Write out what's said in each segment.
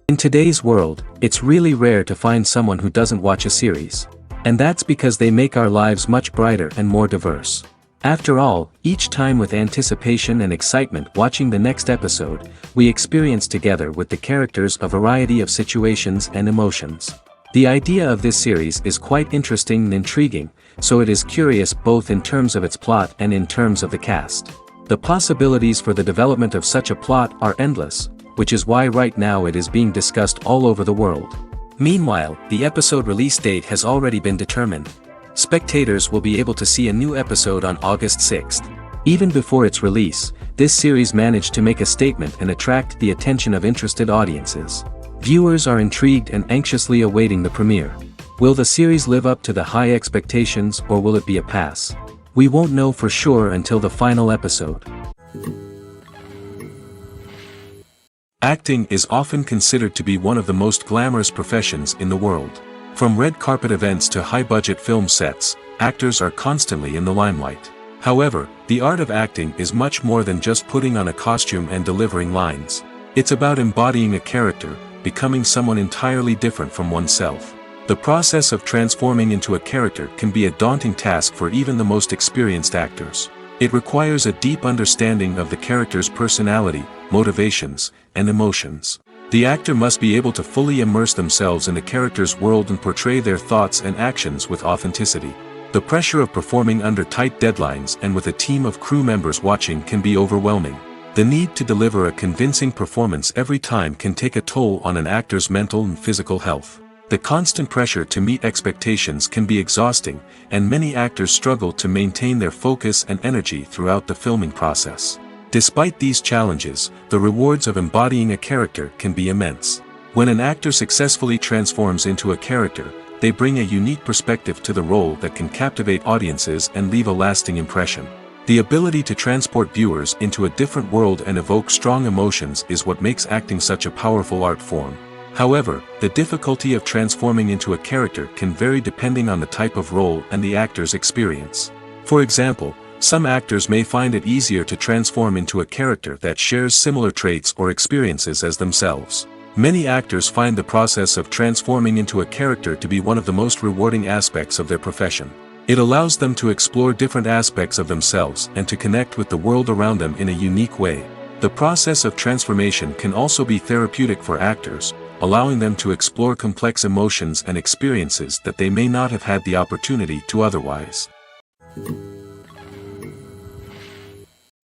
In today's world, it's really rare to find someone who doesn't watch a series. And that's because they make our lives much brighter and more diverse. After all, each time with anticipation and excitement watching the next episode, we experience together with the characters a variety of situations and emotions. The idea of this series is quite interesting and intriguing, so it is curious both in terms of its plot and in terms of the cast. The possibilities for the development of such a plot are endless, which is why right now it is being discussed all over the world. Meanwhile, the episode release date has already been determined. Spectators will be able to see a new episode on August 6th. Even before its release, this series managed to make a statement and attract the attention of interested audiences. Viewers are intrigued and anxiously awaiting the premiere. Will the series live up to the high expectations or will it be a pass? We won't know for sure until the final episode. Acting is often considered to be one of the most glamorous professions in the world. From red carpet events to high-budget film sets, actors are constantly in the limelight. However, the art of acting is much more than just putting on a costume and delivering lines. It's about embodying a character, becoming someone entirely different from oneself. The process of transforming into a character can be a daunting task for even the most experienced actors. It requires a deep understanding of the character's personality, motivations, and emotions. The actor must be able to fully immerse themselves in the character's world and portray their thoughts and actions with authenticity. The pressure of performing under tight deadlines and with a team of crew members watching can be overwhelming. The need to deliver a convincing performance every time can take a toll on an actor's mental and physical health. The constant pressure to meet expectations can be exhausting, and many actors struggle to maintain their focus and energy throughout the filming process. Despite these challenges, the rewards of embodying a character can be immense. When an actor successfully transforms into a character, they bring a unique perspective to the role that can captivate audiences and leave a lasting impression. The ability to transport viewers into a different world and evoke strong emotions is what makes acting such a powerful art form. However, the difficulty of transforming into a character can vary depending on the type of role and the actor's experience. For example, some actors may find it easier to transform into a character that shares similar traits or experiences as themselves. Many actors find the process of transforming into a character to be one of the most rewarding aspects of their profession. It allows them to explore different aspects of themselves and to connect with the world around them in a unique way. The process of transformation can also be therapeutic for actors, allowing them to explore complex emotions and experiences that they may not have had the opportunity to otherwise.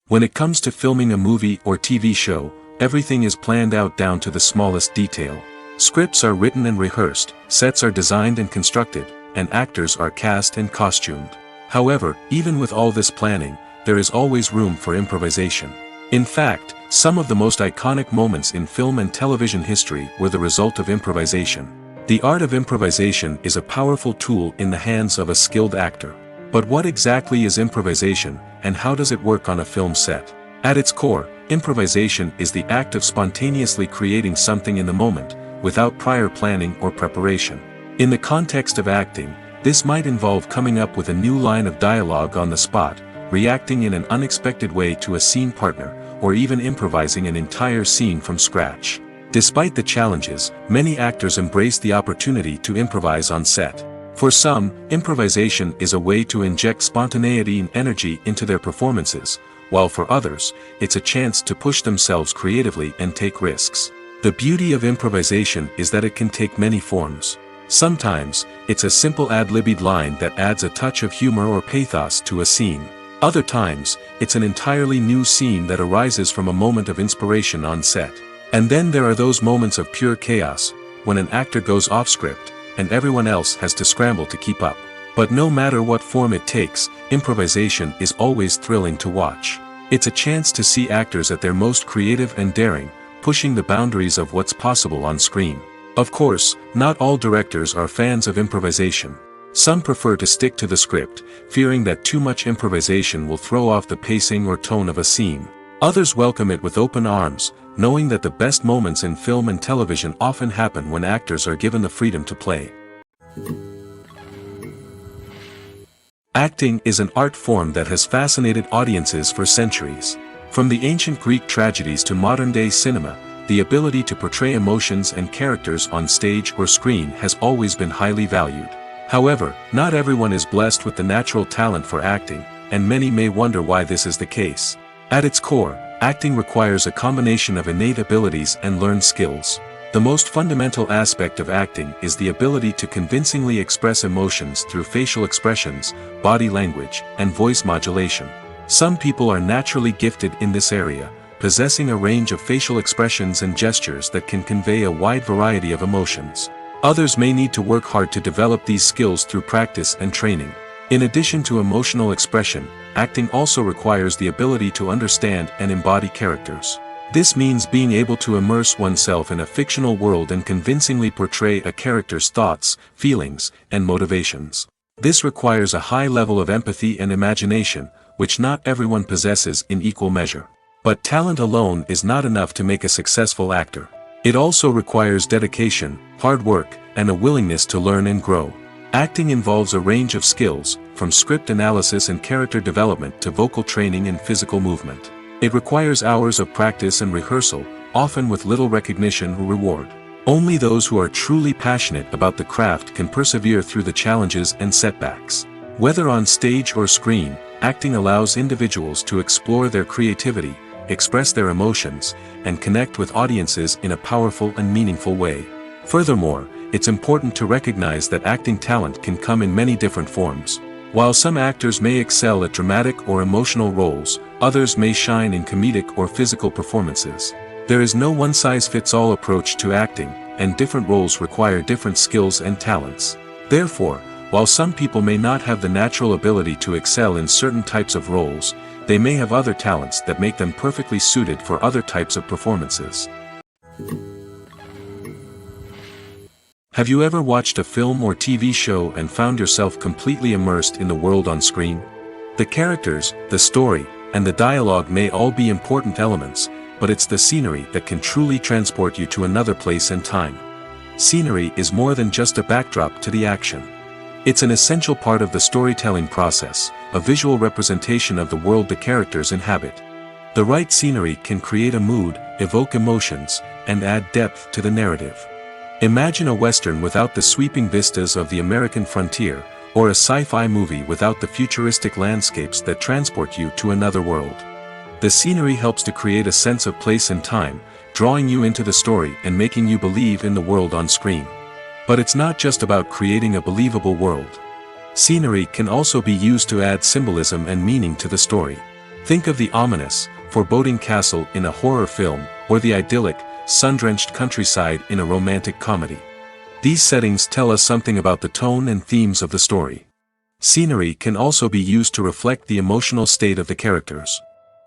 When it comes to filming a movie or TV show, everything is planned out down to the smallest detail. Scripts are written and rehearsed, sets are designed and constructed, and actors are cast and costumed. However, even with all this planning, there is always room for improvisation. In fact, some of the most iconic moments in film and television history were the result of improvisation. The art of improvisation is a powerful tool in the hands of a skilled actor. But what exactly is improvisation, and how does it work on a film set? At its core, improvisation is the act of spontaneously creating something in the moment, without prior planning or preparation. In the context of acting, this might involve coming up with a new line of dialogue on the spot, reacting in an unexpected way to a scene partner, or even improvising an entire scene from scratch. Despite the challenges, many actors embrace the opportunity to improvise on set. For some, improvisation is a way to inject spontaneity and energy into their performances, while for others, it's a chance to push themselves creatively and take risks. The beauty of improvisation is that it can take many forms. Sometimes, it's a simple ad-libbed line that adds a touch of humor or pathos to a scene. Other times, it's an entirely new scene that arises from a moment of inspiration on set. And then there are those moments of pure chaos, when an actor goes off script, and everyone else has to scramble to keep up. But no matter what form it takes, improvisation is always thrilling to watch. It's a chance to see actors at their most creative and daring, pushing the boundaries of what's possible on screen. Of course, not all directors are fans of improvisation. Some prefer to stick to the script, fearing that too much improvisation will throw off the pacing or tone of a scene. Others welcome it with open arms, knowing that the best moments in film and television often happen when actors are given the freedom to play. Acting is an art form that has fascinated audiences for centuries. From the ancient Greek tragedies to modern-day cinema, the ability to portray emotions and characters on stage or screen has always been highly valued. However, not everyone is blessed with the natural talent for acting, and many may wonder why this is the case. At its core, acting requires a combination of innate abilities and learned skills. The most fundamental aspect of acting is the ability to convincingly express emotions through facial expressions, body language, and voice modulation. Some people are naturally gifted in this area, possessing a range of facial expressions and gestures that can convey a wide variety of emotions. Others may need to work hard to develop these skills through practice and training. In addition to emotional expression, acting also requires the ability to understand and embody characters. This means being able to immerse oneself in a fictional world and convincingly portray a character's thoughts, feelings, and motivations. This requires a high level of empathy and imagination, which not everyone possesses in equal measure. But talent alone is not enough to make a successful actor. It also requires dedication, hard work, and a willingness to learn and grow. Acting involves a range of skills, from script analysis and character development to vocal training and physical movement. It requires hours of practice and rehearsal, often with little recognition or reward. Only those who are truly passionate about the craft can persevere through the challenges and setbacks. Whether on stage or screen, acting allows individuals to explore their creativity, express their emotions, and connect with audiences in a powerful and meaningful way. Furthermore, it's important to recognize that acting talent can come in many different forms. While some actors may excel at dramatic or emotional roles, others may shine in comedic or physical performances. There is no one-size-fits-all approach to acting, and different roles require different skills and talents. Therefore, while some people may not have the natural ability to excel in certain types of roles, they may have other talents that make them perfectly suited for other types of performances. Have you ever watched a film or TV show and found yourself completely immersed in the world on screen? The characters, the story, and the dialogue may all be important elements, but it's the scenery that can truly transport you to another place and time. Scenery is more than just a backdrop to the action. It's an essential part of the storytelling process, a visual representation of the world the characters inhabit. The right scenery can create a mood, evoke emotions, and add depth to the narrative. Imagine a Western without the sweeping vistas of the American frontier, or a sci-fi movie without the futuristic landscapes that transport you to another world. The scenery helps to create a sense of place and time, drawing you into the story and making you believe in the world on screen. But it's not just about creating a believable world. Scenery can also be used to add symbolism and meaning to the story. Think of the ominous, foreboding castle in a horror film, or the idyllic, sun-drenched countryside in a romantic comedy. These settings tell us something about the tone and themes of the story. Scenery can also be used to reflect the emotional state of the characters.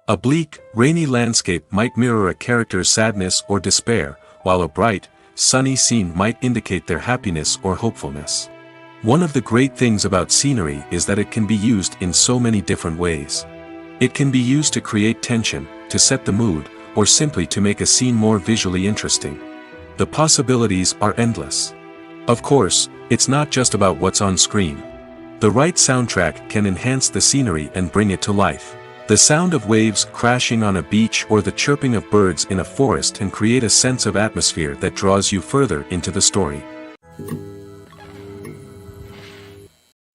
A bleak, rainy landscape might mirror a character's sadness or despair, while a bright, sunny scene might indicate their happiness or hopefulness. One of the great things about scenery is that it can be used in so many different ways. It can be used to create tension, to set the mood, or simply to make a scene more visually interesting. The possibilities are endless. Of course, it's not just about what's on screen. The right soundtrack can enhance the scenery and bring it to life. The sound of waves crashing on a beach or the chirping of birds in a forest can create a sense of atmosphere that draws you further into the story.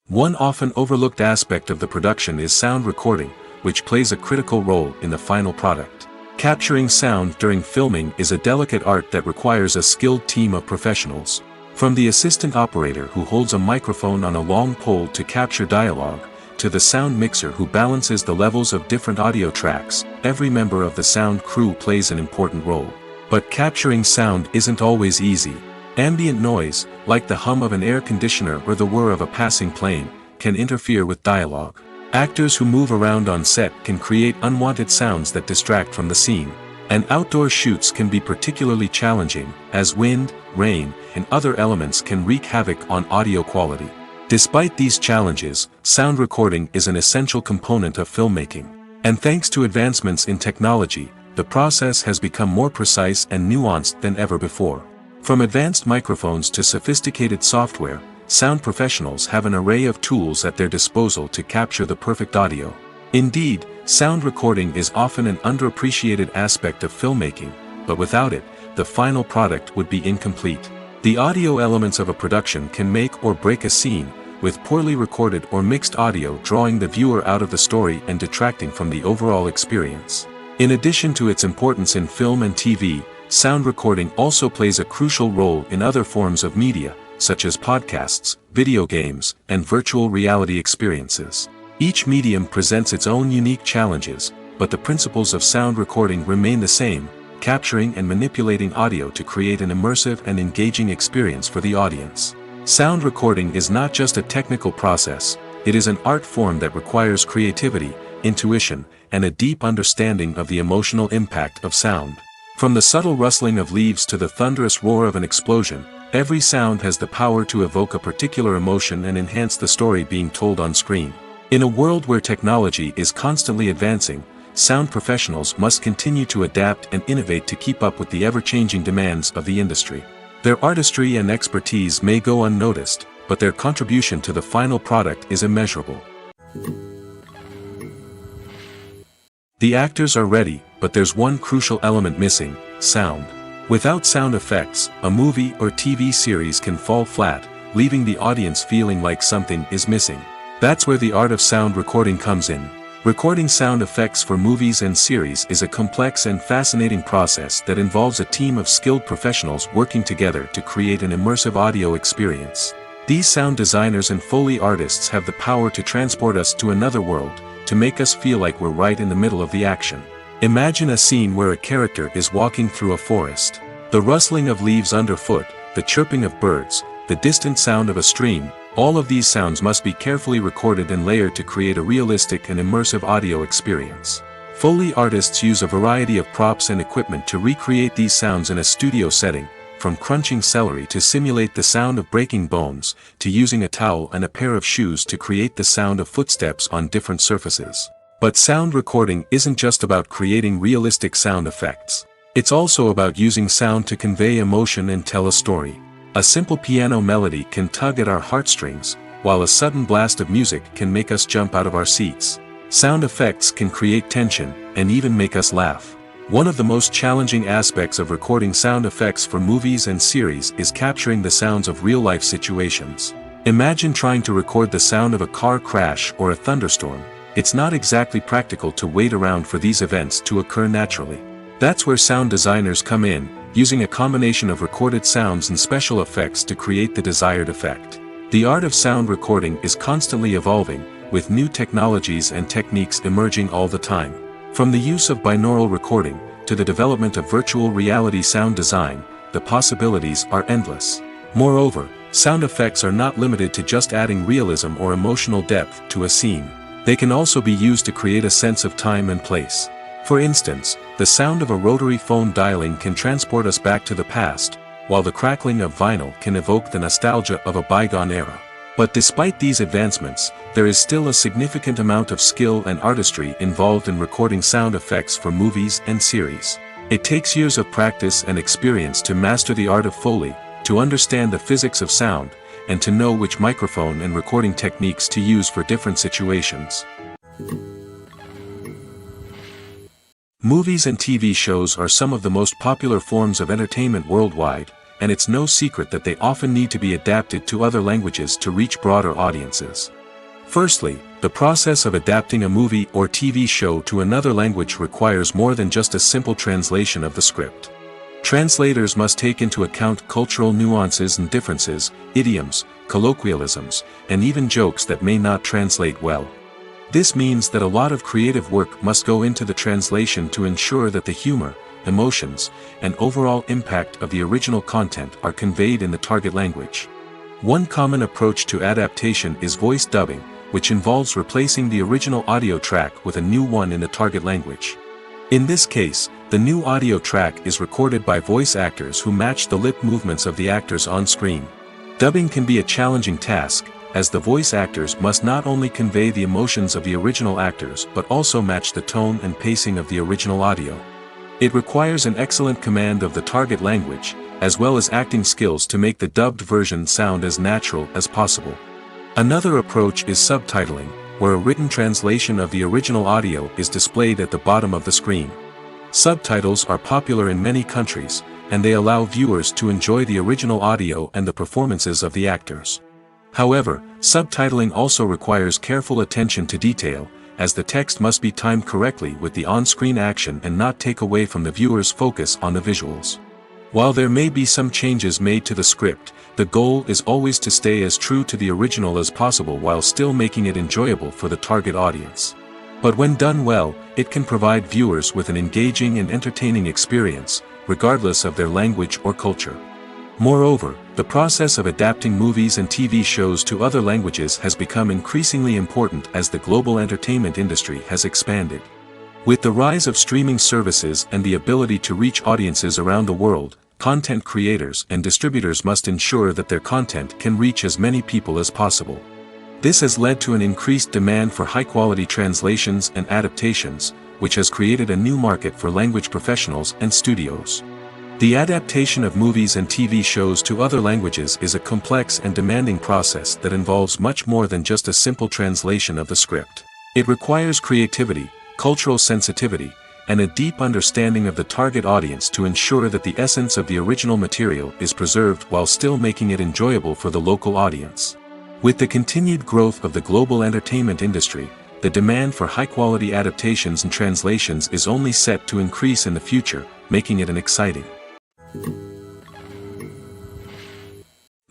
One often overlooked aspect of the production is sound recording, which plays a critical role in the final product. Capturing sound during filming is a delicate art that requires a skilled team of professionals. From the assistant operator who holds a microphone on a long pole to capture dialogue, to the sound mixer who balances the levels of different audio tracks, every member of the sound crew plays an important role. But capturing sound isn't always easy. Ambient noise, like the hum of an air conditioner or the whir of a passing plane, can interfere with dialogue. Actors who move around on set can create unwanted sounds that distract from the scene. And outdoor shoots can be particularly challenging, as wind, rain, and other elements can wreak havoc on audio quality. Despite these challenges, sound recording is an essential component of filmmaking. And thanks to advancements in technology, the process has become more precise and nuanced than ever before. From advanced microphones to sophisticated software, sound professionals have an array of tools at their disposal to capture the perfect audio. Indeed, sound recording is often an underappreciated aspect of filmmaking, but without it, the final product would be incomplete. The audio elements of a production can make or break a scene, with poorly recorded or mixed audio drawing the viewer out of the story and detracting from the overall experience. In addition to its importance in film and TV, sound recording also plays a crucial role in other forms of media, such as podcasts, video games, and virtual reality experiences. Each medium presents its own unique challenges, but the principles of sound recording remain the same, capturing and manipulating audio to create an immersive and engaging experience for the audience. Sound recording is not just a technical process, it is an art form that requires creativity, intuition, and a deep understanding of the emotional impact of sound. From the subtle rustling of leaves to the thunderous roar of an explosion, every sound has the power to evoke a particular emotion and enhance the story being told on screen. In a world where technology is constantly advancing, sound professionals must continue to adapt and innovate to keep up with the ever-changing demands of the industry. Their artistry and expertise may go unnoticed, but their contribution to the final product is immeasurable. The actors are ready, but there's one crucial element missing: sound. Without sound effects, a movie or TV series can fall flat, leaving the audience feeling like something is missing. That's where the art of sound recording comes in. Recording sound effects for movies and series is a complex and fascinating process that involves a team of skilled professionals working together to create an immersive audio experience. These sound designers and Foley artists have the power to transport us to another world, to make us feel like we're right in the middle of the action. Imagine a scene where a character is walking through a forest. The rustling of leaves underfoot, the chirping of birds, the distant sound of a stream, all of these sounds must be carefully recorded and layered to create a realistic and immersive audio experience. Foley artists use a variety of props and equipment to recreate these sounds in a studio setting, from crunching celery to simulate the sound of breaking bones, to using a towel and a pair of shoes to create the sound of footsteps on different surfaces. But sound recording isn't just about creating realistic sound effects. It's also about using sound to convey emotion and tell a story. A simple piano melody can tug at our heartstrings, while a sudden blast of music can make us jump out of our seats. Sound effects can create tension, and even make us laugh. One of the most challenging aspects of recording sound effects for movies and series is capturing the sounds of real-life situations. Imagine trying to record the sound of a car crash or a thunderstorm. It's not exactly practical to wait around for these events to occur naturally. That's where sound designers come in, using a combination of recorded sounds and special effects to create the desired effect. The art of sound recording is constantly evolving, with new technologies and techniques emerging all the time. From the use of binaural recording, to the development of virtual reality sound design, the possibilities are endless. Moreover, sound effects are not limited to just adding realism or emotional depth to a scene. They can also be used to create a sense of time and place. For instance, the sound of a rotary phone dialing can transport us back to the past, while the crackling of vinyl can evoke the nostalgia of a bygone era. But despite these advancements, there is still a significant amount of skill and artistry involved in recording sound effects for movies and series. It takes years of practice and experience to master the art of Foley, to understand the physics of sound, and to know which microphone and recording techniques to use for different situations. Movies and TV shows are some of the most popular forms of entertainment worldwide, and it's no secret that they often need to be adapted to other languages to reach broader audiences. Firstly, the process of adapting a movie or TV show to another language requires more than just a simple translation of the script. Translators must take into account cultural nuances and differences, idioms, colloquialisms, and even jokes that may not translate well. This means that a lot of creative work must go into the translation to ensure that the humor, emotions, and overall impact of the original content are conveyed in the target language. One common approach to adaptation is voice dubbing, which involves replacing the original audio track with a new one in the target language. In this case, the new audio track is recorded by voice actors who match the lip movements of the actors on screen. Dubbing can be a challenging task, as the voice actors must not only convey the emotions of the original actors but also match the tone and pacing of the original audio. It requires an excellent command of the target language, as well as acting skills to make the dubbed version sound as natural as possible. Another approach is subtitling, where a written translation of the original audio is displayed at the bottom of the screen. Subtitles are popular in many countries, and they allow viewers to enjoy the original audio and the performances of the actors. However, subtitling also requires careful attention to detail, as the text must be timed correctly with the on-screen action and not take away from the viewer's focus on the visuals. While there may be some changes made to the script, the goal is always to stay as true to the original as possible while still making it enjoyable for the target audience. But when done well, it can provide viewers with an engaging and entertaining experience, regardless of their language or culture. Moreover, the process of adapting movies and TV shows to other languages has become increasingly important as the global entertainment industry has expanded. With the rise of streaming services and the ability to reach audiences around the world, content creators and distributors must ensure that their content can reach as many people as possible. This has led to an increased demand for high-quality translations and adaptations, which has created a new market for language professionals and studios. The adaptation of movies and TV shows to other languages is a complex and demanding process that involves much more than just a simple translation of the script. It requires creativity, cultural sensitivity, and a deep understanding of the target audience to ensure that the essence of the original material is preserved while still making it enjoyable for the local audience. With the continued growth of the global entertainment industry, the demand for high-quality adaptations and translations is only set to increase in the future, making it an exciting.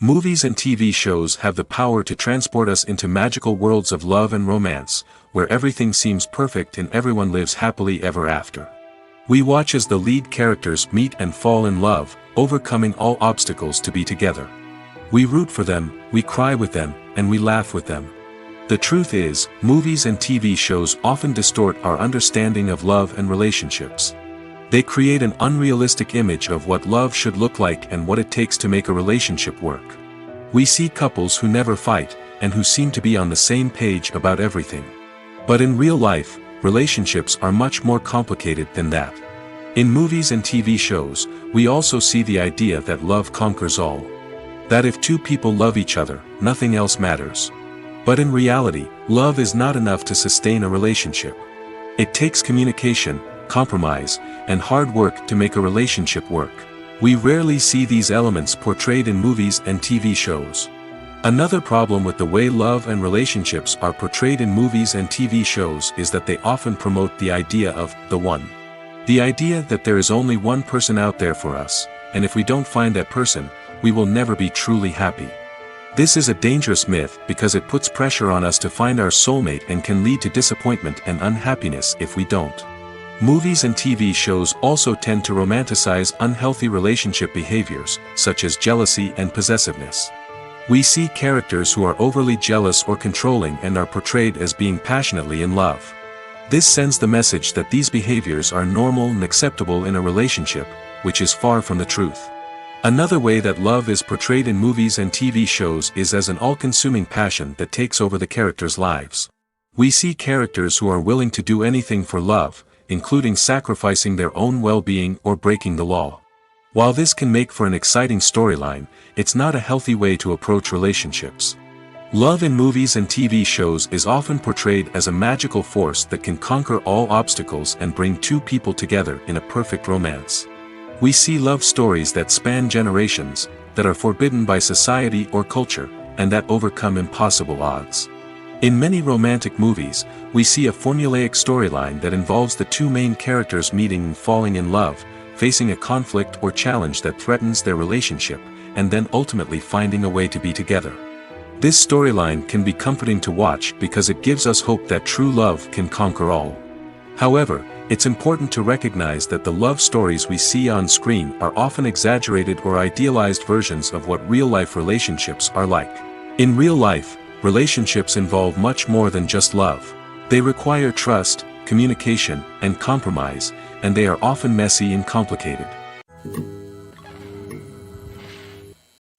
Movies and TV shows have the power to transport us into magical worlds of love and romance, where everything seems perfect and everyone lives happily ever after. We watch as the lead characters meet and fall in love, overcoming all obstacles to be together. We root for them, we cry with them, and we laugh with them. The truth is, movies and TV shows often distort our understanding of love and relationships. They create an unrealistic image of what love should look like and what it takes to make a relationship work. We see couples who never fight, and who seem to be on the same page about everything. But in real life, relationships are much more complicated than that. In movies and TV shows, we also see the idea that love conquers all. That if two people love each other, nothing else matters. But in reality, love is not enough to sustain a relationship. It takes communication, compromise, and hard work to make a relationship work. We rarely see these elements portrayed in movies and TV shows. Another problem with the way love and relationships are portrayed in movies and TV shows is that they often promote the idea of the one. The idea that there is only one person out there for us, and if we don't find that person, we will never be truly happy. This is a dangerous myth because it puts pressure on us to find our soulmate and can lead to disappointment and unhappiness if we don't. Movies and TV shows also tend to romanticize unhealthy relationship behaviors, such as jealousy and possessiveness. We see characters who are overly jealous or controlling and are portrayed as being passionately in love. This sends the message that these behaviors are normal and acceptable in a relationship, which is far from the truth. Another way that love is portrayed in movies and TV shows is as an all-consuming passion that takes over the characters' lives. We see characters who are willing to do anything for love, including sacrificing their own well-being or breaking the law. While this can make for an exciting storyline, it's not a healthy way to approach relationships. Love in movies and TV shows is often portrayed as a magical force that can conquer all obstacles and bring two people together in a perfect romance. We see love stories that span generations, that are forbidden by society or culture, and that overcome impossible odds. In many romantic movies, we see a formulaic storyline that involves the two main characters meeting and falling in love, facing a conflict or challenge that threatens their relationship, and then ultimately finding a way to be together. This storyline can be comforting to watch because it gives us hope that true love can conquer all. However, it's important to recognize that the love stories we see on screen are often exaggerated or idealized versions of what real-life relationships are like. In real life, relationships involve much more than just love. They require trust, communication, and compromise, and they are often messy and complicated.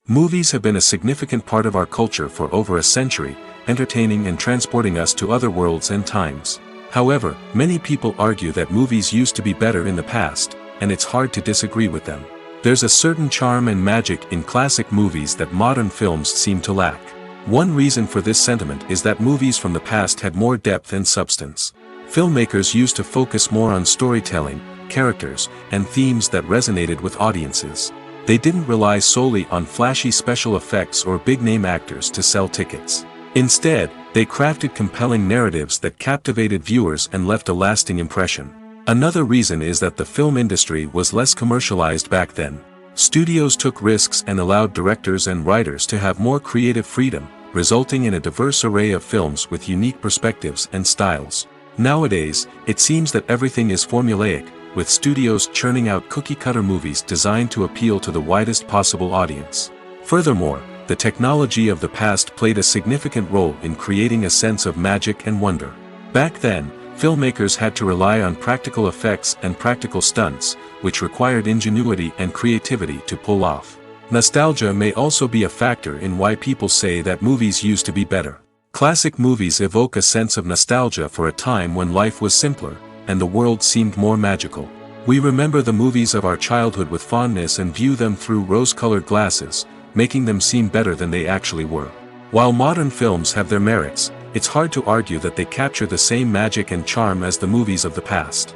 Movies have been a significant part of our culture for over a century, entertaining and transporting us to other worlds and times. However, many people argue that movies used to be better in the past, and it's hard to disagree with them. There's a certain charm and magic in classic movies that modern films seem to lack. One reason for this sentiment is that movies from the past had more depth and substance. Filmmakers used to focus more on storytelling, characters, and themes that resonated with audiences. They didn't rely solely on flashy special effects or big-name actors to sell tickets. Instead, they crafted compelling narratives that captivated viewers and left a lasting impression. Another reason is that the film industry was less commercialized back then. Studios took risks and allowed directors and writers to have more creative freedom, resulting in a diverse array of films with unique perspectives and styles. Nowadays, it seems that everything is formulaic, with studios churning out cookie-cutter movies designed to appeal to the widest possible audience. Furthermore, the technology of the past played a significant role in creating a sense of magic and wonder. Back then, filmmakers had to rely on practical effects and practical stunts, which required ingenuity and creativity to pull off. Nostalgia may also be a factor in why people say that movies used to be better. Classic movies evoke a sense of nostalgia for a time when life was simpler, and the world seemed more magical. We remember the movies of our childhood with fondness and view them through rose-colored glasses, making them seem better than they actually were. While modern films have their merits, it's hard to argue that they capture the same magic and charm as the movies of the past.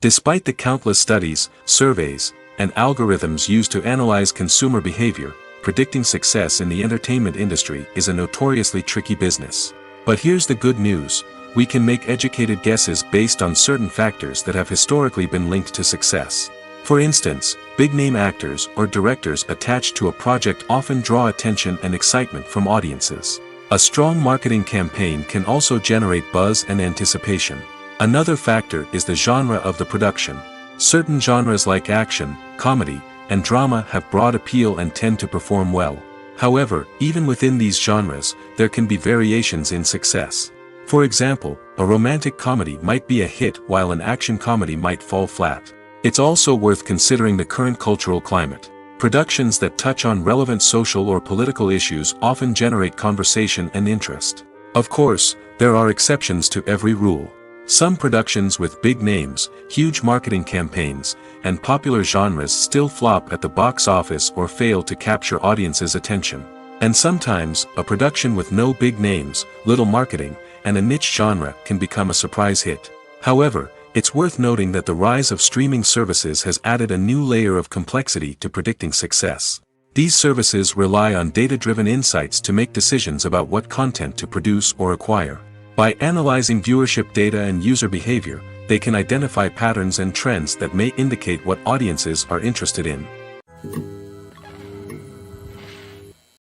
Despite the countless studies, surveys, and algorithms used to analyze consumer behavior, predicting success in the entertainment industry is a notoriously tricky business. But here's the good news: we can make educated guesses based on certain factors that have historically been linked to success. For instance, big-name actors or directors attached to a project often draw attention and excitement from audiences. A strong marketing campaign can also generate buzz and anticipation. Another factor is the genre of the production. Certain genres like action, comedy, and drama have broad appeal and tend to perform well. However, even within these genres, there can be variations in success. For example, a romantic comedy might be a hit while an action comedy might fall flat. It's also worth considering the current cultural climate. Productions that touch on relevant social or political issues often generate conversation and interest. Of course, there are exceptions to every rule. Some productions with big names, huge marketing campaigns, and popular genres still flop at the box office or fail to capture audiences' attention. And sometimes, a production with no big names, little marketing, and a niche genre can become a surprise hit. However, it's worth noting that the rise of streaming services has added a new layer of complexity to predicting success. These services rely on data-driven insights to make decisions about what content to produce or acquire. By analyzing viewership data and user behavior, they can identify patterns and trends that may indicate what audiences are interested in.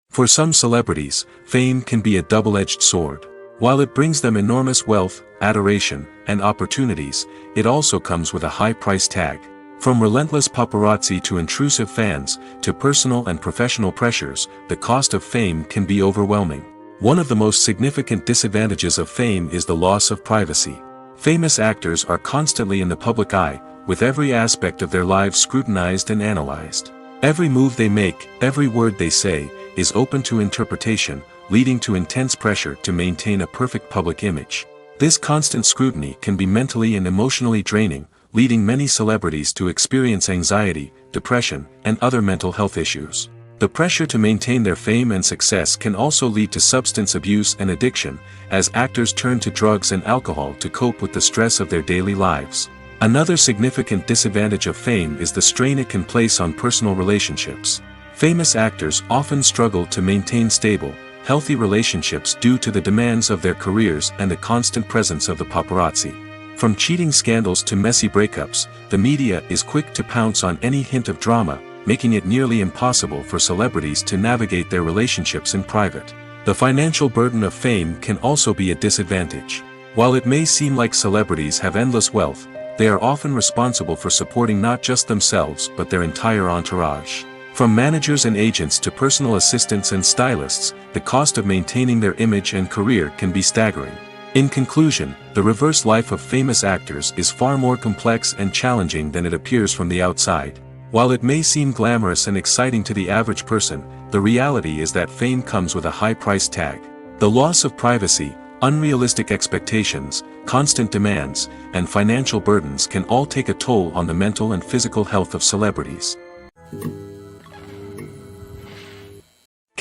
For some celebrities, fame can be a double-edged sword. While it brings them enormous wealth, adoration, and opportunities, it also comes with a high price tag. From relentless paparazzi to intrusive fans, to personal and professional pressures, the cost of fame can be overwhelming. One of the most significant disadvantages of fame is the loss of privacy. Famous actors are constantly in the public eye, with every aspect of their lives scrutinized and analyzed. Every move they make, every word they say, is open to interpretation, leading to intense pressure to maintain a perfect public image. This constant scrutiny can be mentally and emotionally draining, leading many celebrities to experience anxiety, depression, and other mental health issues. The pressure to maintain their fame and success can also lead to substance abuse and addiction, as actors turn to drugs and alcohol to cope with the stress of their daily lives. Another significant disadvantage of fame is the strain it can place on personal relationships. Famous actors often struggle to maintain stable, healthy relationships due to the demands of their careers and the constant presence of the paparazzi. From cheating scandals to messy breakups, the media is quick to pounce on any hint of drama, making it nearly impossible for celebrities to navigate their relationships in private. The financial burden of fame can also be a disadvantage. While it may seem like celebrities have endless wealth, they are often responsible for supporting not just themselves but their entire entourage. From managers and agents to personal assistants and stylists, the cost of maintaining their image and career can be staggering. In conclusion, the reverse life of famous actors is far more complex and challenging than it appears from the outside. While it may seem glamorous and exciting to the average person, the reality is that fame comes with a high price tag. The loss of privacy, unrealistic expectations, constant demands, and financial burdens can all take a toll on the mental and physical health of celebrities.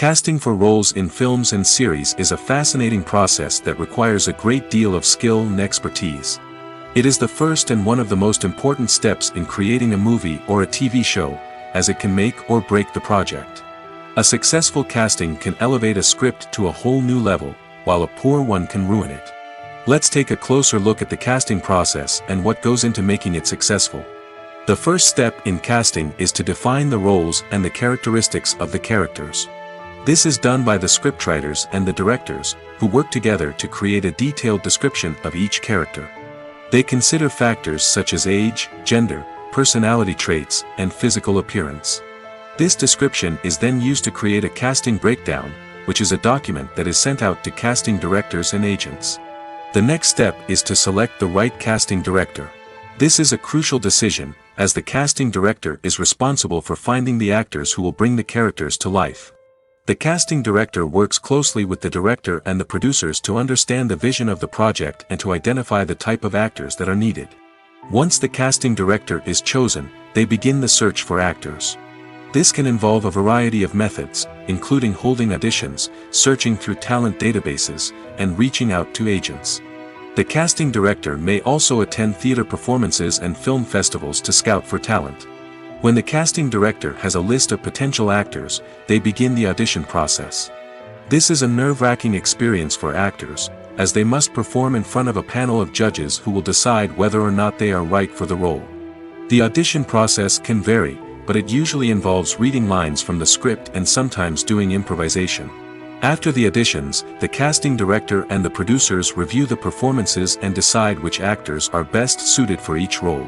Casting for roles in films and series is a fascinating process that requires a great deal of skill and expertise. It is the first and one of the most important steps in creating a movie or a TV show, as it can make or break the project. A successful casting can elevate a script to a whole new level, while a poor one can ruin it. Let's take a closer look at the casting process and what goes into making it successful. The first step in casting is to define the roles and the characteristics of the characters. This is done by the scriptwriters and the directors, who work together to create a detailed description of each character. They consider factors such as age, gender, personality traits, and physical appearance. This description is then used to create a casting breakdown, which is a document that is sent out to casting directors and agents. The next step is to select the right casting director. This is a crucial decision, as the casting director is responsible for finding the actors who will bring the characters to life. The casting director works closely with the director and the producers to understand the vision of the project and to identify the type of actors that are needed. Once the casting director is chosen, they begin the search for actors. This can involve a variety of methods, including holding auditions, searching through talent databases, and reaching out to agents. The casting director may also attend theater performances and film festivals to scout for talent. When the casting director has a list of potential actors, they begin the audition process. This is a nerve-wracking experience for actors, as they must perform in front of a panel of judges who will decide whether or not they are right for the role. The audition process can vary, but it usually involves reading lines from the script and sometimes doing improvisation. After the auditions, the casting director and the producers review the performances and decide which actors are best suited for each role.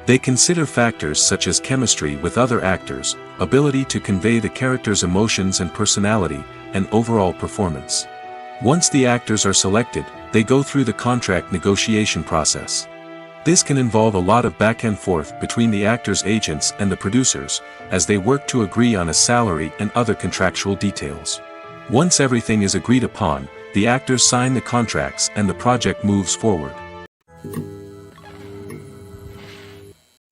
They consider factors such as chemistry with other actors, ability to convey the character's emotions and personality, and overall performance. Once the actors are selected, they go through the contract negotiation process. This can involve a lot of back and forth between the actors' agents and the producers, as they work to agree on a salary and other contractual details. Once everything is agreed upon, the actors sign the contracts and the project moves forward.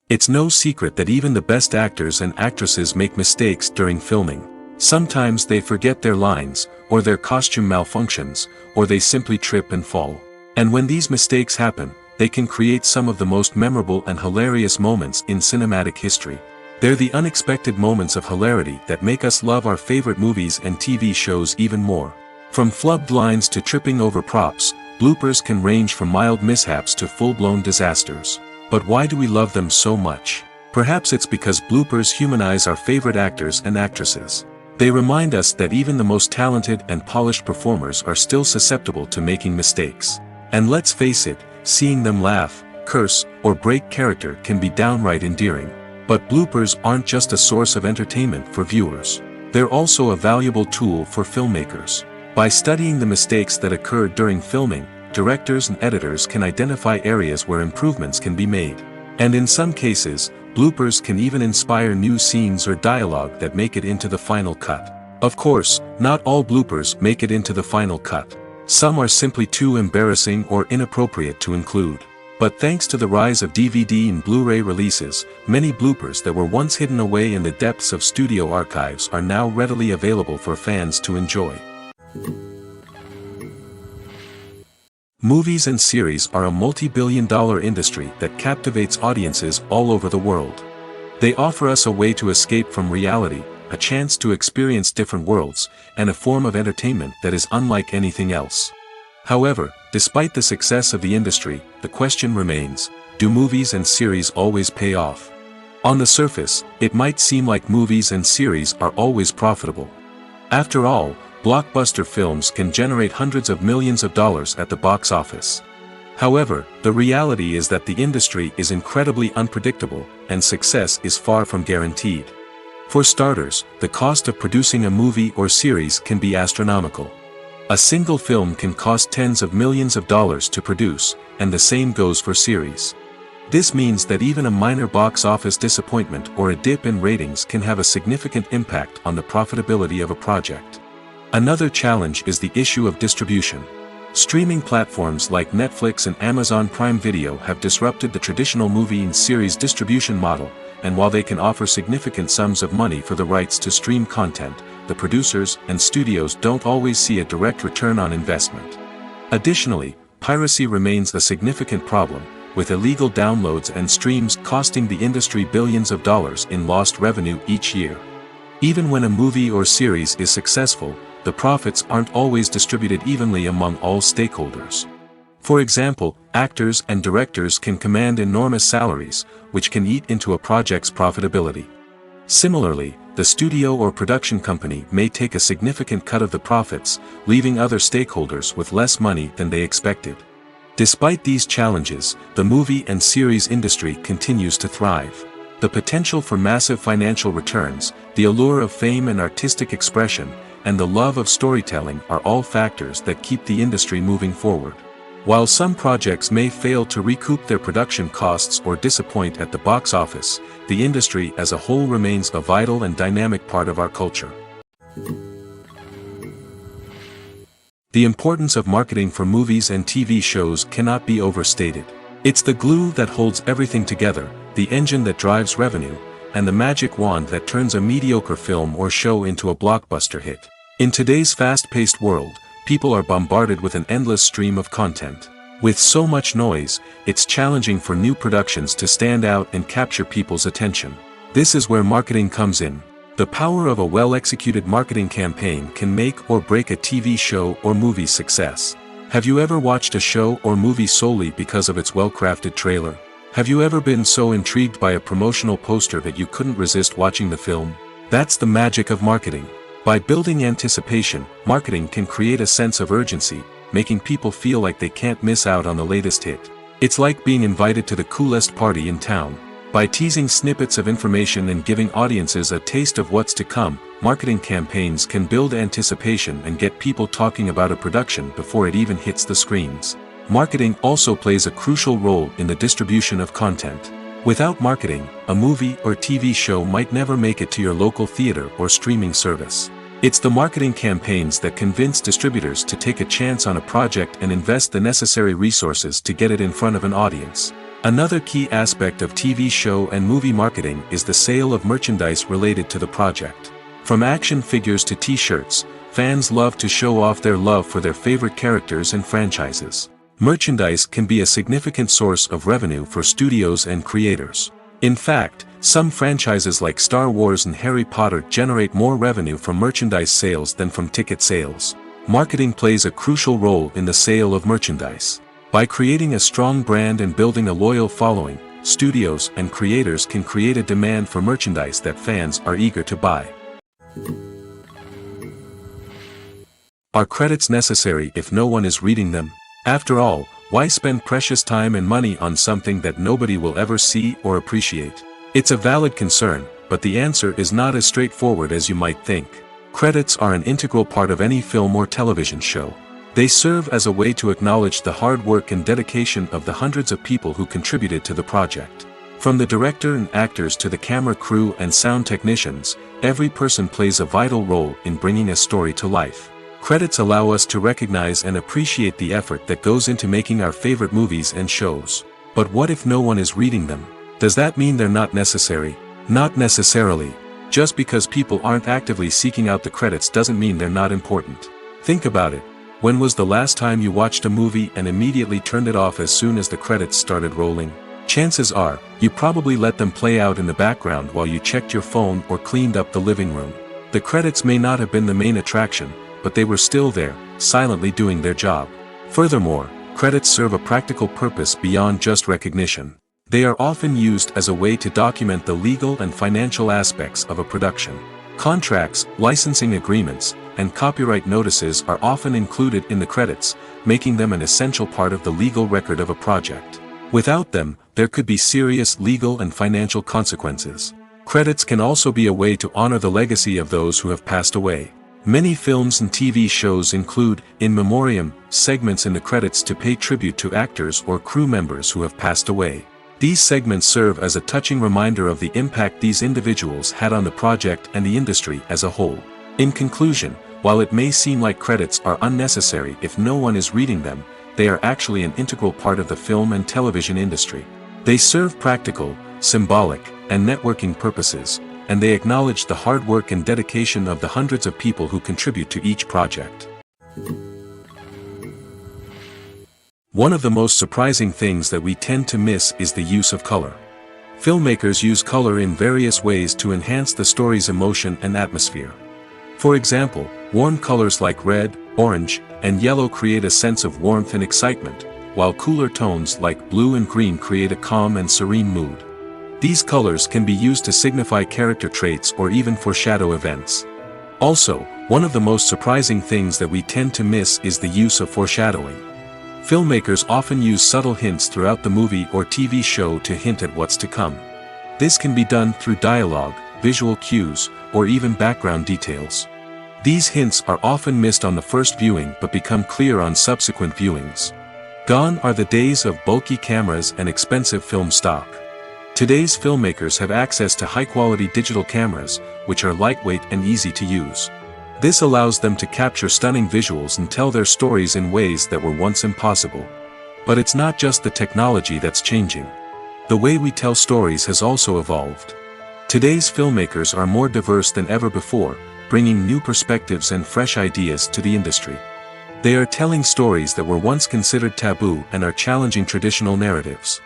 It's no secret that even the best actors and actresses make mistakes during filming. Sometimes they forget their lines, or their costume malfunctions, or they simply trip and fall. And when these mistakes happen, they can create some of the most memorable and hilarious moments in cinematic history. They're the unexpected moments of hilarity that make us love our favorite movies and TV shows even more. From flubbed lines to tripping over props, bloopers can range from mild mishaps to full-blown disasters. But why do we love them so much? Perhaps it's because bloopers humanize our favorite actors and actresses. They remind us that even the most talented and polished performers are still susceptible to making mistakes. And let's face it, seeing them laugh, curse, or break character can be downright endearing. But bloopers aren't just a source of entertainment for viewers. They're also a valuable tool for filmmakers. By studying the mistakes that occurred during filming, directors and editors can identify areas where improvements can be made. And in some cases, bloopers can even inspire new scenes or dialogue that make it into the final cut. Of course, not all bloopers make it into the final cut. Some are simply too embarrassing or inappropriate to include. But thanks to the rise of DVD and Blu-ray releases, many bloopers that were once hidden away in the depths of studio archives are now readily available for fans to enjoy. Movies and series are a multi-billion-dollar industry that captivates audiences all over the world. They offer us a way to escape from reality, a chance to experience different worlds, and a form of entertainment that is unlike anything else. However, despite the success of the industry, the question remains, do movies and series always pay off? On the surface, it might seem like movies and series are always profitable. After all, blockbuster films can generate hundreds of millions of dollars at the box office. However, the reality is that the industry is incredibly unpredictable, and success is far from guaranteed. For starters, the cost of producing a movie or series can be astronomical. A single film can cost tens of millions of dollars to produce, and the same goes for series. This means that even a minor box office disappointment or a dip in ratings can have a significant impact on the profitability of a project. Another challenge is the issue of distribution. Streaming platforms like Netflix and Amazon Prime Video have disrupted the traditional movie and series distribution model, and while they can offer significant sums of money for the rights to stream content, the producers and studios don't always see a direct return on investment. Additionally, piracy remains a significant problem, with illegal downloads and streams costing the industry billions of dollars in lost revenue each year. Even when a movie or series is successful, the profits aren't always distributed evenly among all stakeholders. For example, actors and directors can command enormous salaries, which can eat into a project's profitability. Similarly, the studio or production company may take a significant cut of the profits, leaving other stakeholders with less money than they expected. Despite these challenges, the movie and series industry continues to thrive. The potential for massive financial returns, the allure of fame and artistic expression, and the love of storytelling are all factors that keep the industry moving forward. While some projects may fail to recoup their production costs or disappoint at the box office, the industry as a whole remains a vital and dynamic part of our culture. The importance of marketing for movies and TV shows cannot be overstated. It's the glue that holds everything together, the engine that drives revenue, and the magic wand that turns a mediocre film or show into a blockbuster hit. In today's fast-paced world, people are bombarded with an endless stream of content. With so much noise, it's challenging for new productions to stand out and capture people's attention. This is where marketing comes in. The power of a well-executed marketing campaign can make or break a TV show or movie's success. Have you ever watched a show or movie solely because of its well-crafted trailer? Have you ever been so intrigued by a promotional poster that you couldn't resist watching the film? That's the magic of marketing. By building anticipation, marketing can create a sense of urgency, making people feel like they can't miss out on the latest hit. It's like being invited to the coolest party in town. By teasing snippets of information and giving audiences a taste of what's to come, marketing campaigns can build anticipation and get people talking about a production before it even hits the screens. Marketing also plays a crucial role in the distribution of content. Without marketing, a movie or TV show might never make it to your local theater or streaming service. It's the marketing campaigns that convince distributors to take a chance on a project and invest the necessary resources to get it in front of an audience. Another key aspect of TV show and movie marketing is the sale of merchandise related to the project. From action figures to t-shirts, fans love to show off their love for their favorite characters and franchises. Merchandise can be a significant source of revenue for studios and creators. In fact, some franchises like Star Wars and Harry Potter generate more revenue from merchandise sales than from ticket sales. Marketing plays a crucial role in the sale of merchandise. By creating a strong brand and building a loyal following, studios and creators can create a demand for merchandise that fans are eager to buy. Are credits necessary if no one is reading them? After all, why spend precious time and money on something that nobody will ever see or appreciate? It's a valid concern, but the answer is not as straightforward as you might think. Credits are an integral part of any film or television show. They serve as a way to acknowledge the hard work and dedication of the hundreds of people who contributed to the project. From the director and actors to the camera crew and sound technicians, every person plays a vital role in bringing a story to life. Credits allow us to recognize and appreciate the effort that goes into making our favorite movies and shows. But what if no one is reading them? Does that mean they're not necessary? Not necessarily. Just because people aren't actively seeking out the credits doesn't mean they're not important. Think about it. When was the last time you watched a movie and immediately turned it off as soon as the credits started rolling? Chances are, you probably let them play out in the background while you checked your phone or cleaned up the living room. The credits may not have been the main attraction, but they were still there, silently doing their job. Furthermore, credits serve a practical purpose beyond just recognition. They are often used as a way to document the legal and financial aspects of a production. Contracts, licensing agreements, and copyright notices are often included in the credits, making them an essential part of the legal record of a project. Without them, there could be serious legal and financial consequences. Credits can also be a way to honor the legacy of those who have passed away. Many films and TV shows include, in memoriam, segments in the credits to pay tribute to actors or crew members who have passed away. These segments serve as a touching reminder of the impact these individuals had on the project and the industry as a whole. In conclusion, while it may seem like credits are unnecessary if no one is reading them, they are actually an integral part of the film and television industry. They serve practical, symbolic, and networking purposes, and they acknowledge the hard work and dedication of the hundreds of people who contribute to each project. One of the most surprising things that we tend to miss is the use of color. Filmmakers use color in various ways to enhance the story's emotion and atmosphere. For example, warm colors like red, orange, and yellow create a sense of warmth and excitement, while cooler tones like blue and green create a calm and serene mood. These colors can be used to signify character traits or even foreshadow events. Also, one of the most surprising things that we tend to miss is the use of foreshadowing. Filmmakers often use subtle hints throughout the movie or TV show to hint at what's to come. This can be done through dialogue, visual cues, or even background details. These hints are often missed on the first viewing but become clear on subsequent viewings. Gone are the days of bulky cameras and expensive film stock. Today's filmmakers have access to high-quality digital cameras, which are lightweight and easy to use. This allows them to capture stunning visuals and tell their stories in ways that were once impossible. But it's not just the technology that's changing. The way we tell stories has also evolved. Today's filmmakers are more diverse than ever before, bringing new perspectives and fresh ideas to the industry. They are telling stories that were once considered taboo and are challenging traditional narratives.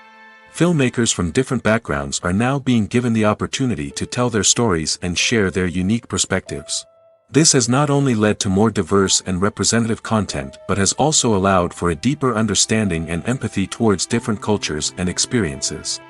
Filmmakers from different backgrounds are now being given the opportunity to tell their stories and share their unique perspectives. This has not only led to more diverse and representative content but has also allowed for a deeper understanding and empathy towards different cultures and experiences.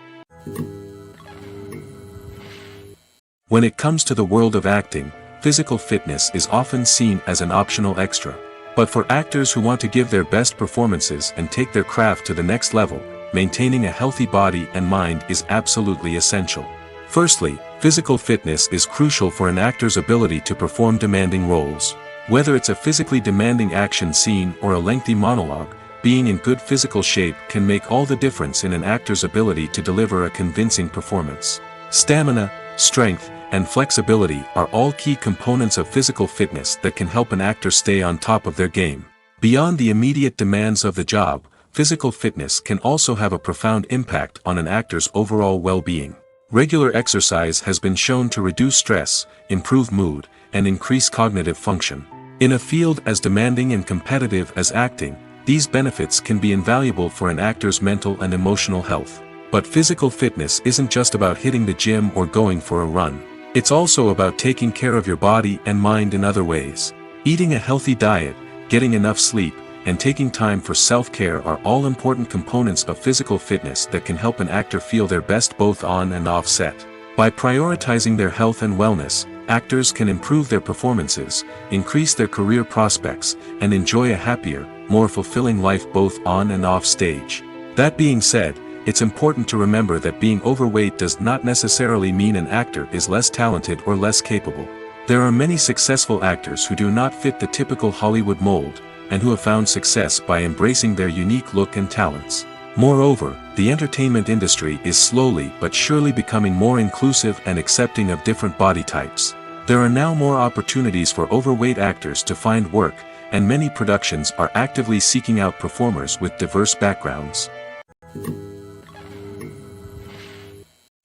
When it comes to the world of acting, physical fitness is often seen as an optional extra. But for actors who want to give their best performances and take their craft to the next level, maintaining a healthy body and mind is absolutely essential. Firstly, physical fitness is crucial for an actor's ability to perform demanding roles. Whether it's a physically demanding action scene or a lengthy monologue, being in good physical shape can make all the difference in an actor's ability to deliver a convincing performance. Stamina, strength, and flexibility are all key components of physical fitness that can help an actor stay on top of their game. Beyond the immediate demands of the job, physical fitness can also have a profound impact on an actor's overall well-being. Regular exercise has been shown to reduce stress, improve mood, and increase cognitive function. In a field as demanding and competitive as acting, these benefits can be invaluable for an actor's mental and emotional health. But physical fitness isn't just about hitting the gym or going for a run. It's also about taking care of your body and mind in other ways. Eating a healthy diet, getting enough sleep, and taking time for self-care are all important components of physical fitness that can help an actor feel their best both on and off set. By prioritizing their health and wellness, actors can improve their performances, increase their career prospects, and enjoy a happier, more fulfilling life both on and off stage. That being said, it's important to remember that being overweight does not necessarily mean an actor is less talented or less capable. There are many successful actors who do not fit the typical Hollywood mold, and who have found success by embracing their unique look and talents. Moreover, the entertainment industry is slowly but surely becoming more inclusive and accepting of different body types. There are now more opportunities for overweight actors to find work, and many productions are actively seeking out performers with diverse backgrounds.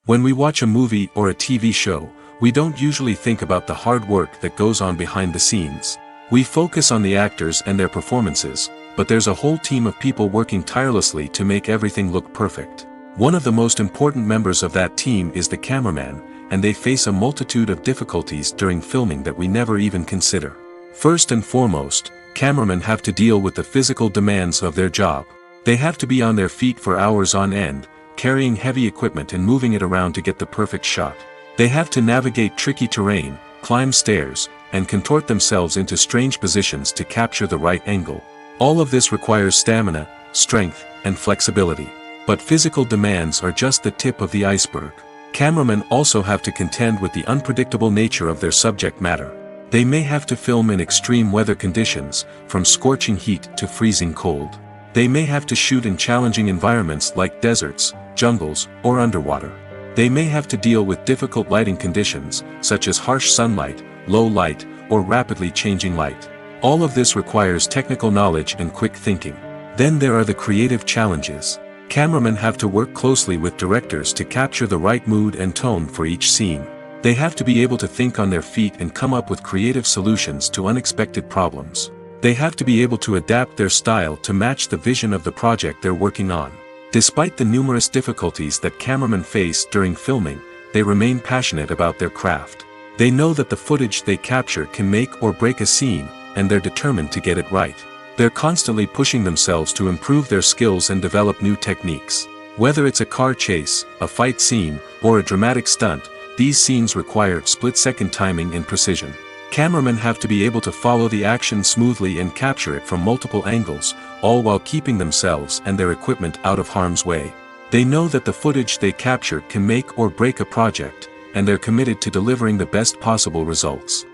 When we watch a movie or a TV show, we don't usually think about the hard work that goes on behind the scenes. We focus on the actors and their performances, but there's a whole team of people working tirelessly to make everything look perfect. One of the most important members of that team is the cameraman, and they face a multitude of difficulties during filming that we never even consider. First and foremost, cameramen have to deal with the physical demands of their job. They have to be on their feet for hours on end, carrying heavy equipment and moving it around to get the perfect shot. They have to navigate tricky terrain, climb stairs, and contort themselves into strange positions to capture the right angle. All of this requires stamina, strength, and flexibility. But physical demands are just the tip of the iceberg. Cameramen also have to contend with the unpredictable nature of their subject matter. They may have to film in extreme weather conditions, from scorching heat to freezing cold. They may have to shoot in challenging environments like deserts, jungles, or underwater. They may have to deal with difficult lighting conditions, such as harsh sunlight, low light, or rapidly changing light. All of this requires technical knowledge and quick thinking. Then there are the creative challenges. Cameramen have to work closely with directors to capture the right mood and tone for each scene. They have to be able to think on their feet and come up with creative solutions to unexpected problems. They have to be able to adapt their style to match the vision of the project they're working on. Despite the numerous difficulties that cameramen face during filming, they remain passionate about their craft. They know that the footage they capture can make or break a scene, and they're determined to get it right. They're constantly pushing themselves to improve their skills and develop new techniques. Whether it's a car chase, a fight scene, or a dramatic stunt, these scenes require split-second timing and precision. Cameramen have to be able to follow the action smoothly and capture it from multiple angles, all while keeping themselves and their equipment out of harm's way. They know that the footage they capture can make or break a project, and they're committed to delivering the best possible results.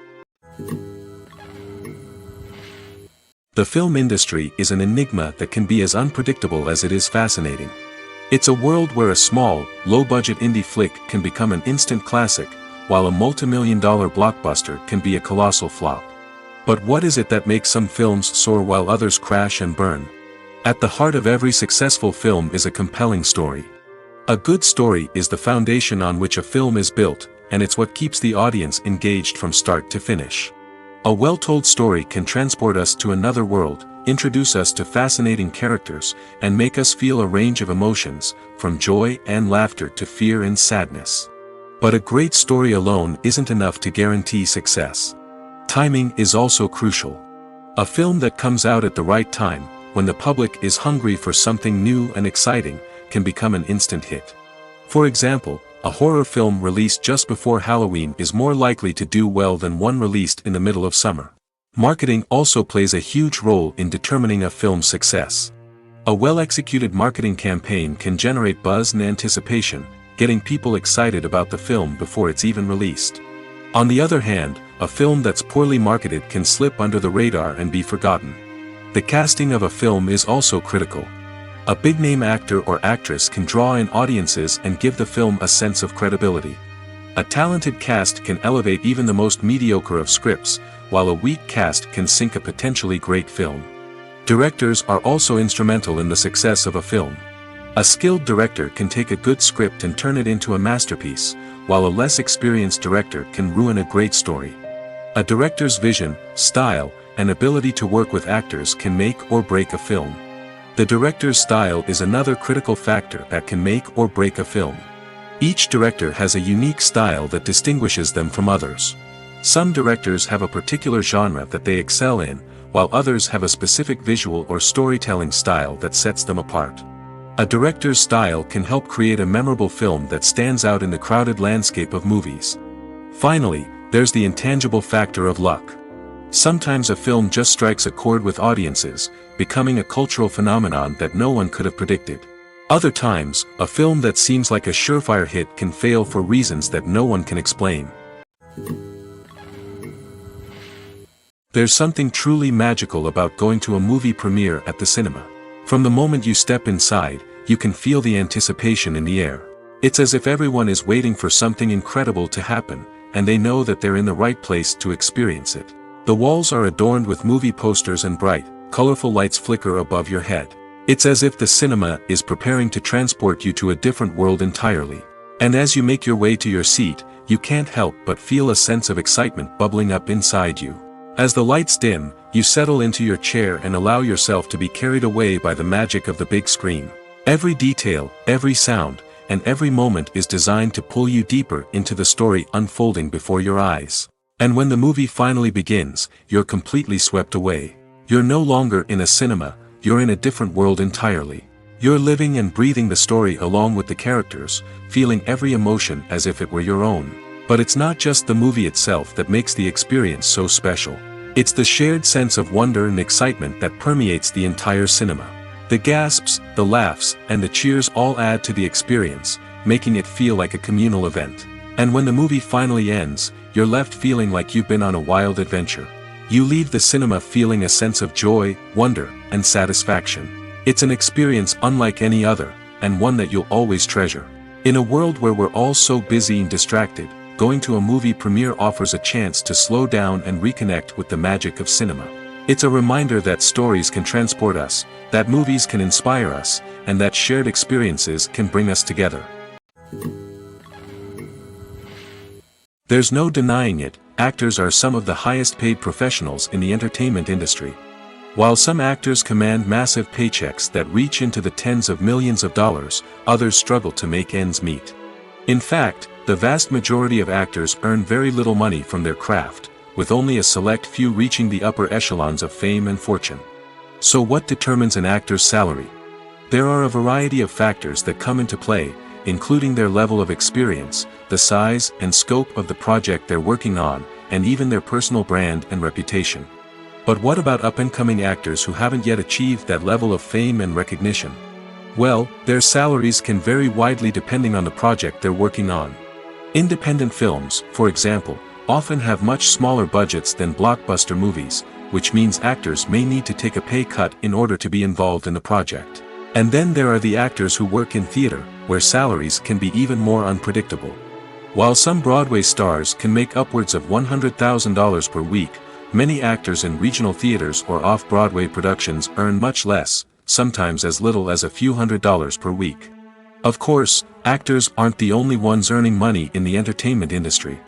The film industry is an enigma that can be as unpredictable as it is fascinating. It's a world where a small, low-budget indie flick can become an instant classic, while a multi-million-dollar blockbuster can be a colossal flop. But what is it that makes some films soar while others crash and burn? At the heart of every successful film is a compelling story. A good story is the foundation on which a film is built, and it's what keeps the audience engaged from start to finish. A well-told story can transport us to another world, introduce us to fascinating characters, and make us feel a range of emotions, from joy and laughter to fear and sadness. But a great story alone isn't enough to guarantee success. Timing is also crucial. A film that comes out at the right time, when the public is hungry for something new and exciting, can become an instant hit. For example, a horror film released just before Halloween is more likely to do well than one released in the middle of summer. Marketing also plays a huge role in determining a film's success. A well-executed marketing campaign can generate buzz and anticipation, getting people excited about the film before it's even released. On the other hand, a film that's poorly marketed can slip under the radar and be forgotten. The casting of a film is also critical. A big-name actor or actress can draw in audiences and give the film a sense of credibility. A talented cast can elevate even the most mediocre of scripts, while a weak cast can sink a potentially great film. Directors are also instrumental in the success of a film. A skilled director can take a good script and turn it into a masterpiece, while a less experienced director can ruin a great story. A director's vision, style, and ability to work with actors can make or break a film. The director's style is another critical factor that can make or break a film. Each director has a unique style that distinguishes them from others. Some directors have a particular genre that they excel in, while others have a specific visual or storytelling style that sets them apart. A director's style can help create a memorable film that stands out in the crowded landscape of movies. Finally, there's the intangible factor of luck. Sometimes a film just strikes a chord with audiences, becoming a cultural phenomenon that no one could have predicted. Other times, a film that seems like a surefire hit can fail for reasons that no one can explain. There's something truly magical about going to a movie premiere at the cinema. From the moment you step inside, you can feel the anticipation in the air. It's as if everyone is waiting for something incredible to happen, and they know that they're in the right place to experience it. The walls are adorned with movie posters and bright, colorful lights flicker above your head. It's as if the cinema is preparing to transport you to a different world entirely. And as you make your way to your seat, you can't help but feel a sense of excitement bubbling up inside you. As the lights dim, you settle into your chair and allow yourself to be carried away by the magic of the big screen. Every detail, every sound, and every moment is designed to pull you deeper into the story unfolding before your eyes. And when the movie finally begins, you're completely swept away. You're no longer in a cinema, you're in a different world entirely. You're living and breathing the story along with the characters, feeling every emotion as if it were your own. But it's not just the movie itself that makes the experience so special. It's the shared sense of wonder and excitement that permeates the entire cinema. The gasps, the laughs, and the cheers all add to the experience, making it feel like a communal event. And when the movie finally ends, you're left feeling like you've been on a wild adventure. You leave the cinema feeling a sense of joy, wonder, and satisfaction. It's an experience unlike any other, and one that you'll always treasure. In a world where we're all so busy and distracted, going to a movie premiere offers a chance to slow down and reconnect with the magic of cinema. It's a reminder that stories can transport us, that movies can inspire us, and that shared experiences can bring us together. There's no denying it, actors are some of the highest paid professionals in the entertainment industry. While some actors command massive paychecks that reach into the tens of millions of dollars, others struggle to make ends meet. In fact, the vast majority of actors earn very little money from their craft, with only a select few reaching the upper echelons of fame and fortune. So what determines an actor's salary? There are a variety of factors that come into play, including their level of experience, the size and scope of the project they're working on, and even their personal brand and reputation. But what about up-and-coming actors who haven't yet achieved that level of fame and recognition? Well, their salaries can vary widely depending on the project they're working on. Independent films, for example, often have much smaller budgets than blockbuster movies, which means actors may need to take a pay cut in order to be involved in the project. And then there are the actors who work in theater, where salaries can be even more unpredictable. While some Broadway stars can make upwards of $100,000 per week, many actors in regional theaters or off-Broadway productions earn much less, sometimes as little as a few $100s per week. Of course, actors aren't the only ones earning money in the entertainment industry.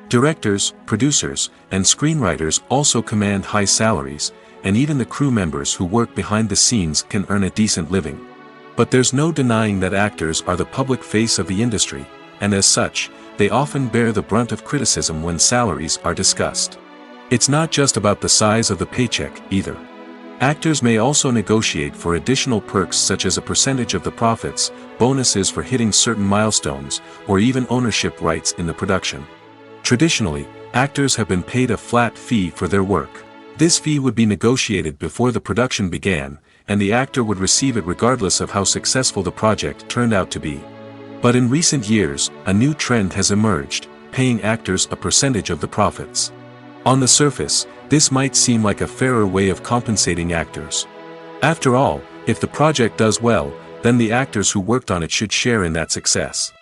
Directors, producers, and screenwriters also command high salaries, and even the crew members who work behind the scenes can earn a decent living. But there's no denying that actors are the public face of the industry, and as such, they often bear the brunt of criticism when salaries are discussed. It's not just about the size of the paycheck, either. Actors may also negotiate for additional perks such as a percentage of the profits, bonuses for hitting certain milestones, or even ownership rights in the production. Traditionally, actors have been paid a flat fee for their work. This fee would be negotiated before the production began, and the actor would receive it regardless of how successful the project turned out to be. But in recent years, a new trend has emerged, paying actors a percentage of the profits. On the surface, this might seem like a fairer way of compensating actors. After all, if the project does well, then the actors who worked on it should share in that success.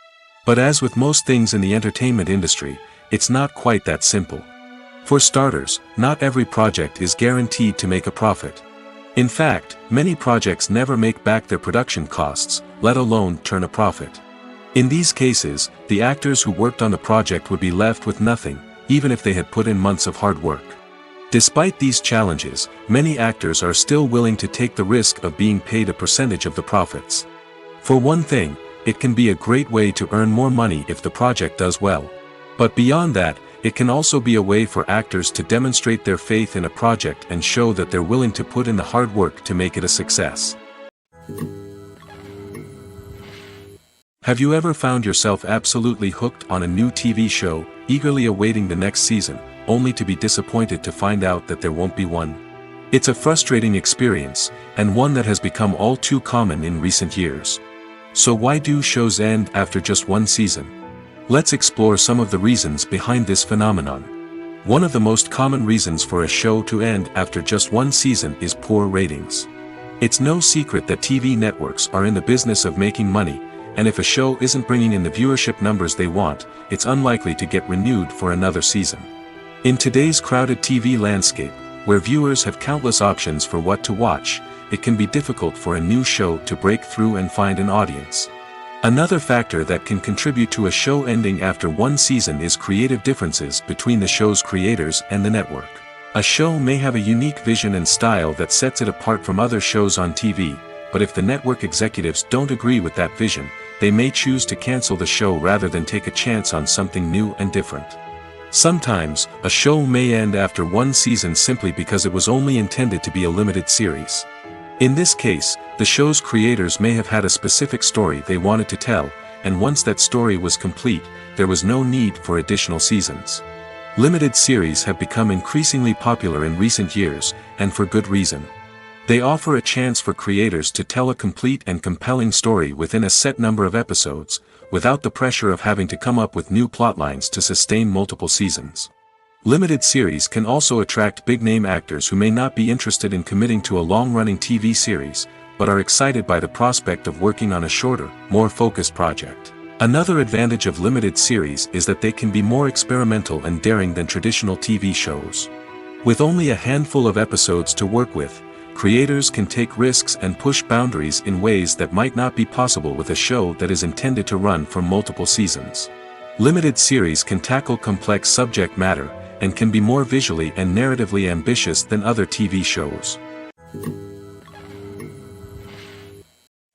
But as with most things in the entertainment industry, it's not quite that simple. For starters, not every project is guaranteed to make a profit. In fact, many projects never make back their production costs, let alone turn a profit. In these cases, the actors who worked on the project would be left with nothing, even if they had put in months of hard work. Despite these challenges, many actors are still willing to take the risk of being paid a percentage of the profits. For one thing, it can be a great way to earn more money if the project does well. But beyond that, it can also be a way for actors to demonstrate their faith in a project and show that they're willing to put in the hard work to make it a success. Have you ever found yourself absolutely hooked on a new TV show, eagerly awaiting the next season, only to be disappointed to find out that there won't be one? It's a frustrating experience, and one that has become all too common in recent years. So why do shows end after just one season? Let's explore some of the reasons behind this phenomenon. One of the most common reasons for a show to end after just one season is poor ratings. It's no secret that TV networks are in the business of making money, and if a show isn't bringing in the viewership numbers they want, it's unlikely to get renewed for another season. In today's crowded TV landscape, where viewers have countless options for what to watch, it can be difficult for a new show to break through and find an audience. Another factor that can contribute to a show ending after one season is creative differences between the show's creators and the network. A show may have a unique vision and style that sets it apart from other shows on TV, but if the network executives don't agree with that vision, they may choose to cancel the show rather than take a chance on something new and different. Sometimes, a show may end after one season simply because it was only intended to be a limited series. In this case, the show's creators may have had a specific story they wanted to tell, and once that story was complete, there was no need for additional seasons. Limited series have become increasingly popular in recent years, and for good reason. They offer a chance for creators to tell a complete and compelling story within a set number of episodes, without the pressure of having to come up with new plotlines to sustain multiple seasons. Limited series can also attract big-name actors who may not be interested in committing to a long-running TV series, but are excited by the prospect of working on a shorter, more focused project. Another advantage of limited series is that they can be more experimental and daring than traditional TV shows. With only a handful of episodes to work with, creators can take risks and push boundaries in ways that might not be possible with a show that is intended to run for multiple seasons. Limited series can tackle complex subject matter, and can be more visually and narratively ambitious than other TV shows.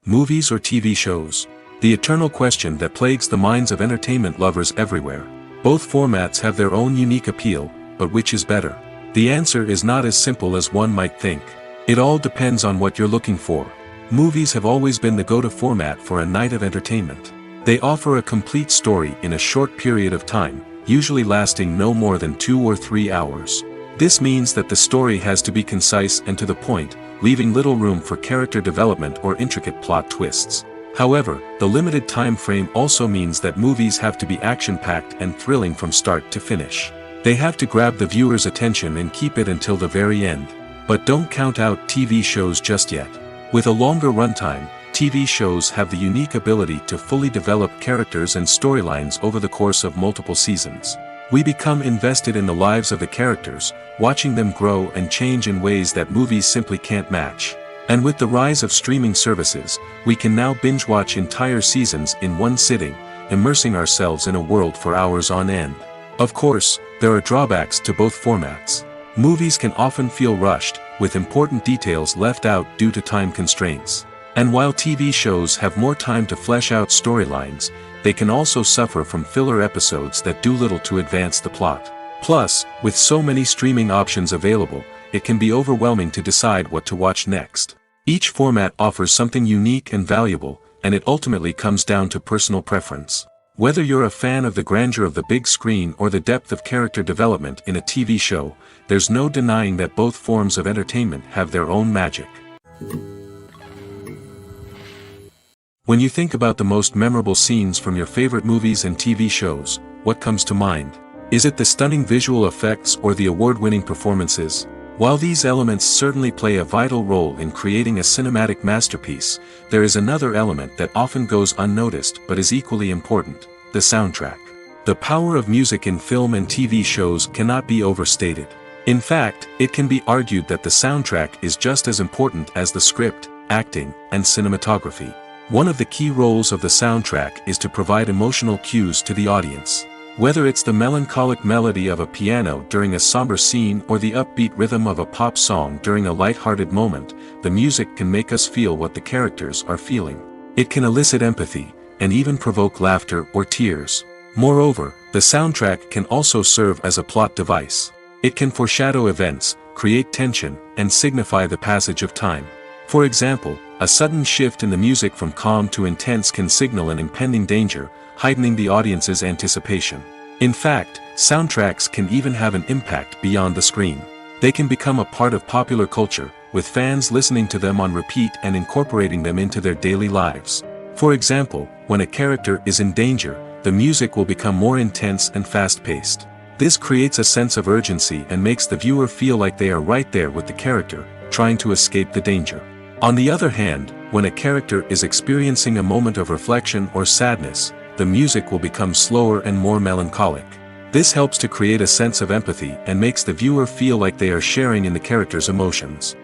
Movies or TV shows? The eternal question that plagues the minds of entertainment lovers everywhere. Both formats have their own unique appeal, but which is better? The answer is not as simple as one might think. It all depends on what you're looking for. Movies have always been the go-to format for a night of entertainment. They offer a complete story in a short period of time, usually lasting no more than 2 or 3 hours. This means that the story has to be concise and to the point, leaving little room for character development or intricate plot twists. However, the limited time frame also means that movies have to be action-packed and thrilling from start to finish. They have to grab the viewer's attention and keep it until the very end. But don't count out TV shows just yet. With a longer runtime, TV shows have the unique ability to fully develop characters and storylines over the course of multiple seasons. We become invested in the lives of the characters, watching them grow and change in ways that movies simply can't match. And with the rise of streaming services, we can now binge-watch entire seasons in one sitting, immersing ourselves in a world for hours on end. Of course, there are drawbacks to both formats. Movies can often feel rushed, with important details left out due to time constraints. And while TV shows have more time to flesh out storylines, they can also suffer from filler episodes that do little to advance the plot. Plus, with so many streaming options available, it can be overwhelming to decide what to watch next. Each format offers something unique and valuable, and it ultimately comes down to personal preference. Whether you're a fan of the grandeur of the big screen or the depth of character development in a TV show, there's no denying that both forms of entertainment have their own magic. When you think about the most memorable scenes from your favorite movies and TV shows, what comes to mind? Is it the stunning visual effects or the award-winning performances? While these elements certainly play a vital role in creating a cinematic masterpiece, there is another element that often goes unnoticed but is equally important: the soundtrack. The power of music in film and TV shows cannot be overstated. In fact, it can be argued that the soundtrack is just as important as the script, acting, and cinematography. One of the key roles of the soundtrack is to provide emotional cues to the audience. Whether it's the melancholic melody of a piano during a somber scene or the upbeat rhythm of a pop song during a light-hearted moment, the music can make us feel what the characters are feeling. It can elicit empathy, and even provoke laughter or tears. Moreover, the soundtrack can also serve as a plot device. It can foreshadow events, create tension, and signify the passage of time. For example, a sudden shift in the music from calm to intense can signal an impending danger, heightening the audience's anticipation. In fact, soundtracks can even have an impact beyond the screen. They can become a part of popular culture, with fans listening to them on repeat and incorporating them into their daily lives. For example, when a character is in danger, the music will become more intense and fast-paced. This creates a sense of urgency and makes the viewer feel like they are right there with the character, trying to escape the danger. On the other hand, when a character is experiencing a moment of reflection or sadness, the music will become slower and more melancholic. This helps to create a sense of empathy and makes the viewer feel like they are sharing in the character's emotions.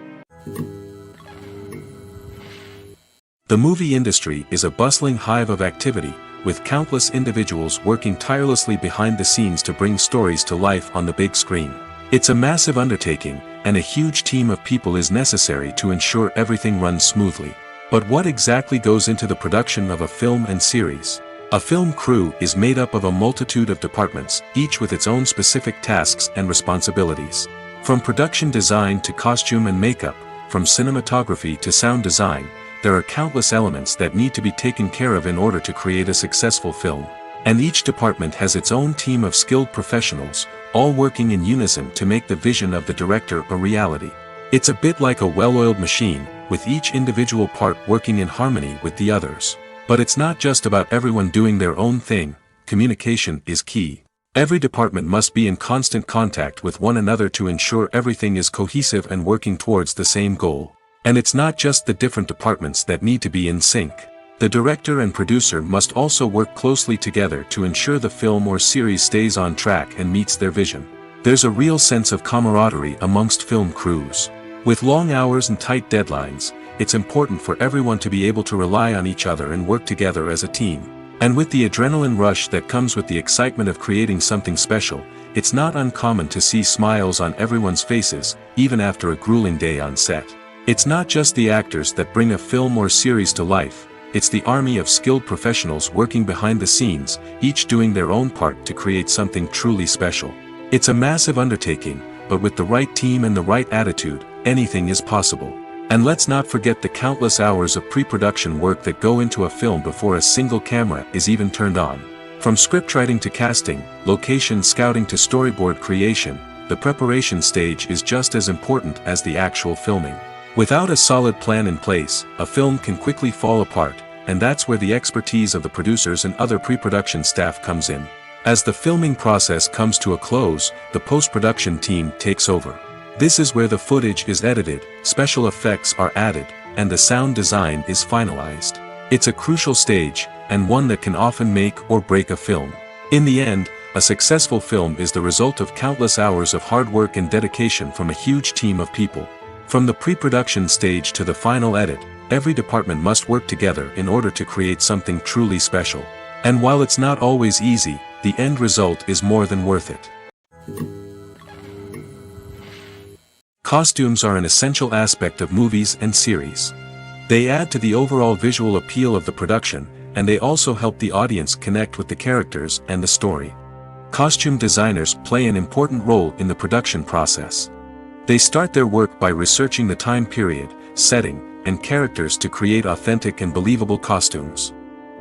The movie industry is a bustling hive of activity, with countless individuals working tirelessly behind the scenes to bring stories to life on the big screen. It's a massive undertaking, and a huge team of people is necessary to ensure everything runs smoothly. But what exactly goes into the production of a film and series? A film crew is made up of a multitude of departments, each with its own specific tasks and responsibilities. From production design to costume and makeup, from cinematography to sound design, there are countless elements that need to be taken care of in order to create a successful film. And each department has its own team of skilled professionals, all working in unison to make the vision of the director a reality. It's a bit like a well-oiled machine, with each individual part working in harmony with the others. But it's not just about everyone doing their own thing. Communication is key. Every department must be in constant contact with one another to ensure everything is cohesive and working towards the same goal. And it's not just the different departments that need to be in sync. The director and producer must also work closely together to ensure the film or series stays on track and meets their vision. There's a real sense of camaraderie amongst film crews. With long hours and tight deadlines, it's important for everyone to be able to rely on each other and work together as a team. And with the adrenaline rush that comes with the excitement of creating something special, it's not uncommon to see smiles on everyone's faces, even after a grueling day on set. It's not just the actors that bring a film or series to life, it's the army of skilled professionals working behind the scenes, each doing their own part to create something truly special. It's a massive undertaking, but with the right team and the right attitude, anything is possible. And let's not forget the countless hours of pre-production work that go into a film before a single camera is even turned on. From scriptwriting to casting, location scouting to storyboard creation, the preparation stage is just as important as the actual filming. Without a solid plan in place, a film can quickly fall apart, and that's where the expertise of the producers and other pre-production staff comes in. As the filming process comes to a close, the post-production team takes over. This is where the footage is edited, special effects are added, and the sound design is finalized. It's a crucial stage, and one that can often make or break a film. In the end, a successful film is the result of countless hours of hard work and dedication from a huge team of people. From the pre-production stage to the final edit, every department must work together in order to create something truly special. And while it's not always easy, the end result is more than worth it. Costumes are an essential aspect of movies and series. They add to the overall visual appeal of the production, and they also help the audience connect with the characters and the story. Costume designers play an important role in the production process. They start their work by researching the time period, setting, and characters to create authentic and believable costumes.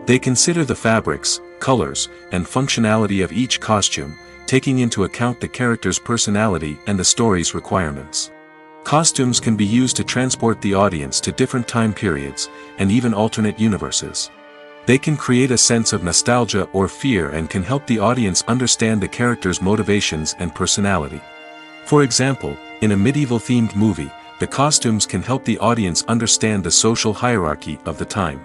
They consider the fabrics, colors, and functionality of each costume, taking into account the character's personality and the story's requirements. Costumes can be used to transport the audience to different time periods, and even alternate universes. They can create a sense of nostalgia or fear and can help the audience understand the character's motivations and personality. For example, in a medieval-themed movie, the costumes can help the audience understand the social hierarchy of the time.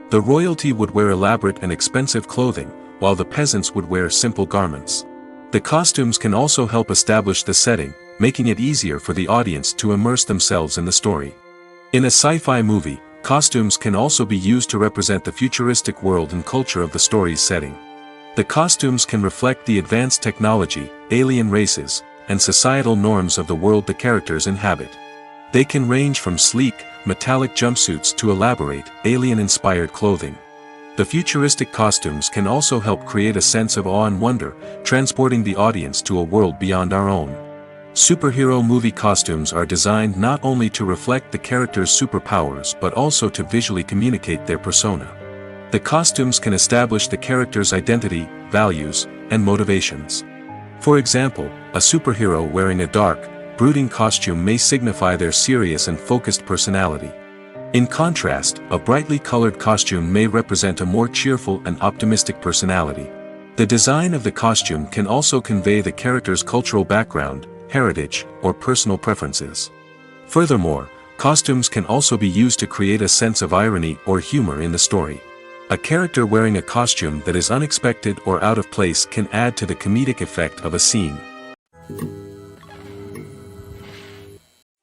The royalty would wear elaborate and expensive clothing, while the peasants would wear simple garments. The costumes can also help establish the setting, making it easier for the audience to immerse themselves in the story. In a sci-fi movie, costumes can also be used to represent the futuristic world and culture of the story's setting. The costumes can reflect the advanced technology, alien races, and societal norms of the world the characters inhabit. They can range from sleek, metallic jumpsuits to elaborate, alien-inspired clothing. The futuristic costumes can also help create a sense of awe and wonder, transporting the audience to a world beyond our own. Superhero movie costumes are designed not only to reflect the character's superpowers but also to visually communicate their persona. The costumes can establish the character's identity, values, and motivations. For example, a superhero wearing a dark, brooding costume may signify their serious and focused personality. In contrast, a brightly colored costume may represent a more cheerful and optimistic personality. The design of the costume can also convey the character's cultural background, heritage, or personal preferences. Furthermore, costumes can also be used to create a sense of irony or humor in the story. A character wearing a costume that is unexpected or out of place can add to the comedic effect of a scene.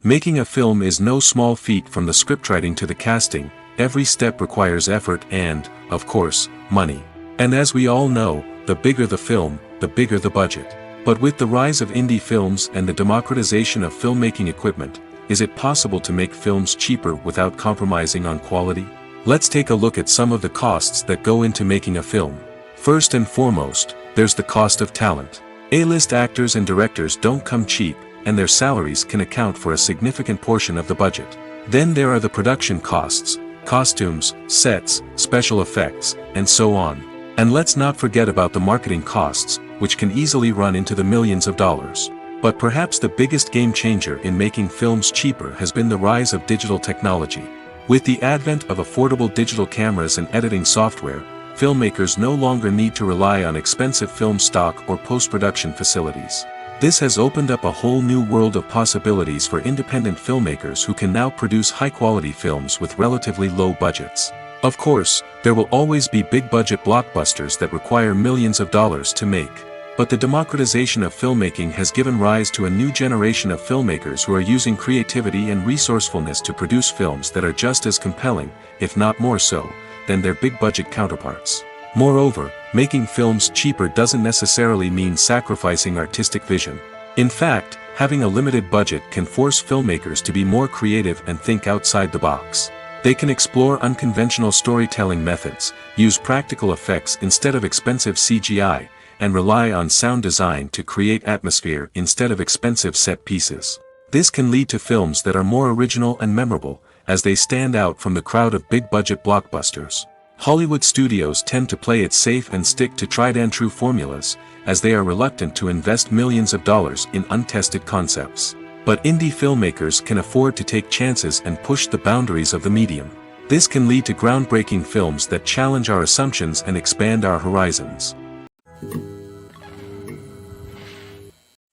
Making a film is no small feat. From the scriptwriting to the casting, every step requires effort and, of course, money. And as we all know, the bigger the film, the bigger the budget. But with the rise of indie films and the democratization of filmmaking equipment, is it possible to make films cheaper without compromising on quality? Let's take a look at some of the costs that go into making a film. First and foremost, there's the cost of talent. A-list actors and directors don't come cheap, and their salaries can account for a significant portion of the budget. Then there are the production costs, costumes, sets, special effects, and so on. And let's not forget about the marketing costs, which can easily run into the millions of dollars. But perhaps the biggest game changer in making films cheaper has been the rise of digital technology. With the advent of affordable digital cameras and editing software, filmmakers no longer need to rely on expensive film stock or post-production facilities. This has opened up a whole new world of possibilities for independent filmmakers who can now produce high-quality films with relatively low budgets. Of course, there will always be big-budget blockbusters that require millions of dollars to make. But the democratization of filmmaking has given rise to a new generation of filmmakers who are using creativity and resourcefulness to produce films that are just as compelling, if not more so, than their big-budget counterparts. Moreover, making films cheaper doesn't necessarily mean sacrificing artistic vision. In fact, having a limited budget can force filmmakers to be more creative and think outside the box. They can explore unconventional storytelling methods, use practical effects instead of expensive CGI, and rely on sound design to create atmosphere instead of expensive set pieces. This can lead to films that are more original and memorable, as they stand out from the crowd of big-budget blockbusters. Hollywood studios tend to play it safe and stick to tried-and-true formulas, as they are reluctant to invest millions of dollars in untested concepts. But indie filmmakers can afford to take chances and push the boundaries of the medium. This can lead to groundbreaking films that challenge our assumptions and expand our horizons.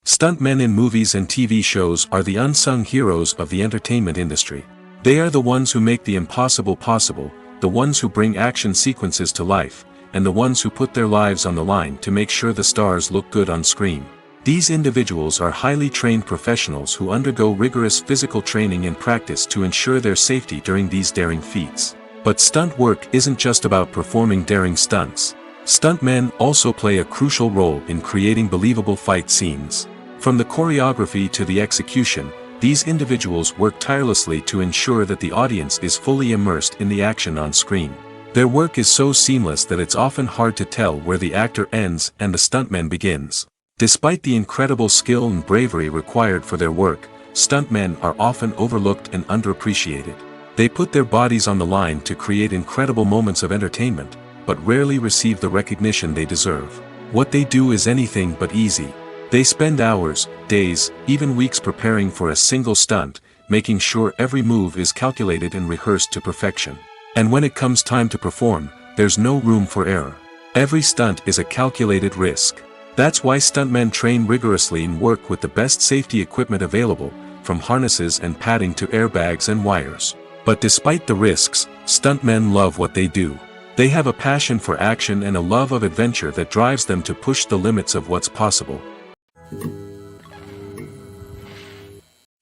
Stuntmen in movies and TV shows are the unsung heroes of the entertainment industry. They are the ones who make the impossible possible, the ones who bring action sequences to life, and the ones who put their lives on the line to make sure the stars look good on screen. These individuals are highly trained professionals who undergo rigorous physical training and practice to ensure their safety during these daring feats. But stunt work isn't just about performing daring stunts. Stuntmen also play a crucial role in creating believable fight scenes. From the choreography to the execution, these individuals work tirelessly to ensure that the audience is fully immersed in the action on screen. Their work is so seamless that it's often hard to tell where the actor ends and the stuntman begins. Despite the incredible skill and bravery required for their work, stuntmen are often overlooked and underappreciated. They put their bodies on the line to create incredible moments of entertainment, but rarely receive the recognition they deserve. What they do is anything but easy. They spend hours, days, even weeks preparing for a single stunt, making sure every move is calculated and rehearsed to perfection. And when it comes time to perform, there's no room for error. Every stunt is a calculated risk. That's why stuntmen train rigorously and work with the best safety equipment available, from harnesses and padding to airbags and wires. But despite the risks, stuntmen love what they do. They have a passion for action and a love of adventure that drives them to push the limits of what's possible.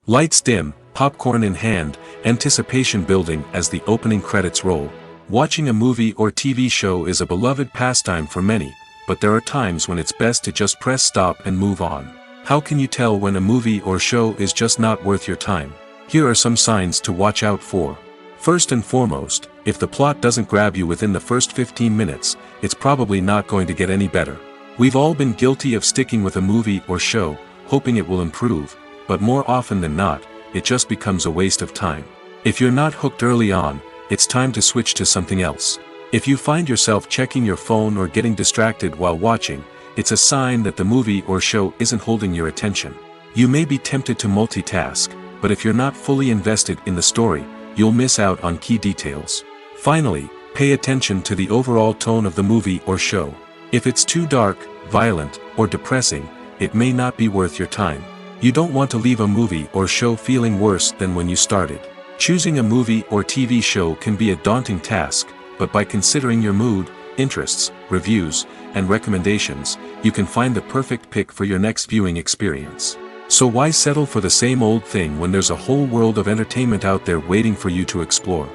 Lights dim, popcorn in hand, anticipation building as the opening credits roll. Watching a movie or TV show is a beloved pastime for many, but there are times when it's best to just press stop and move on. How can you tell when a movie or show is just not worth your time? Here are some signs to watch out for. First and foremost, if the plot doesn't grab you within the first 15 minutes, it's probably not going to get any better. We've all been guilty of sticking with a movie or show, hoping it will improve, but more often than not, it just becomes a waste of time. If you're not hooked early on, it's time to switch to something else. If you find yourself checking your phone or getting distracted while watching, it's a sign that the movie or show isn't holding your attention. You may be tempted to multitask, but if you're not fully invested in the story, you'll miss out on key details. Finally, pay attention to the overall tone of the movie or show. If it's too dark, violent, or depressing, it may not be worth your time. You don't want to leave a movie or show feeling worse than when you started. Choosing a movie or TV show can be a daunting task, but by considering your mood, interests, reviews, and recommendations, you can find the perfect pick for your next viewing experience. So why settle for the same old thing when there's a whole world of entertainment out there waiting for you to explore?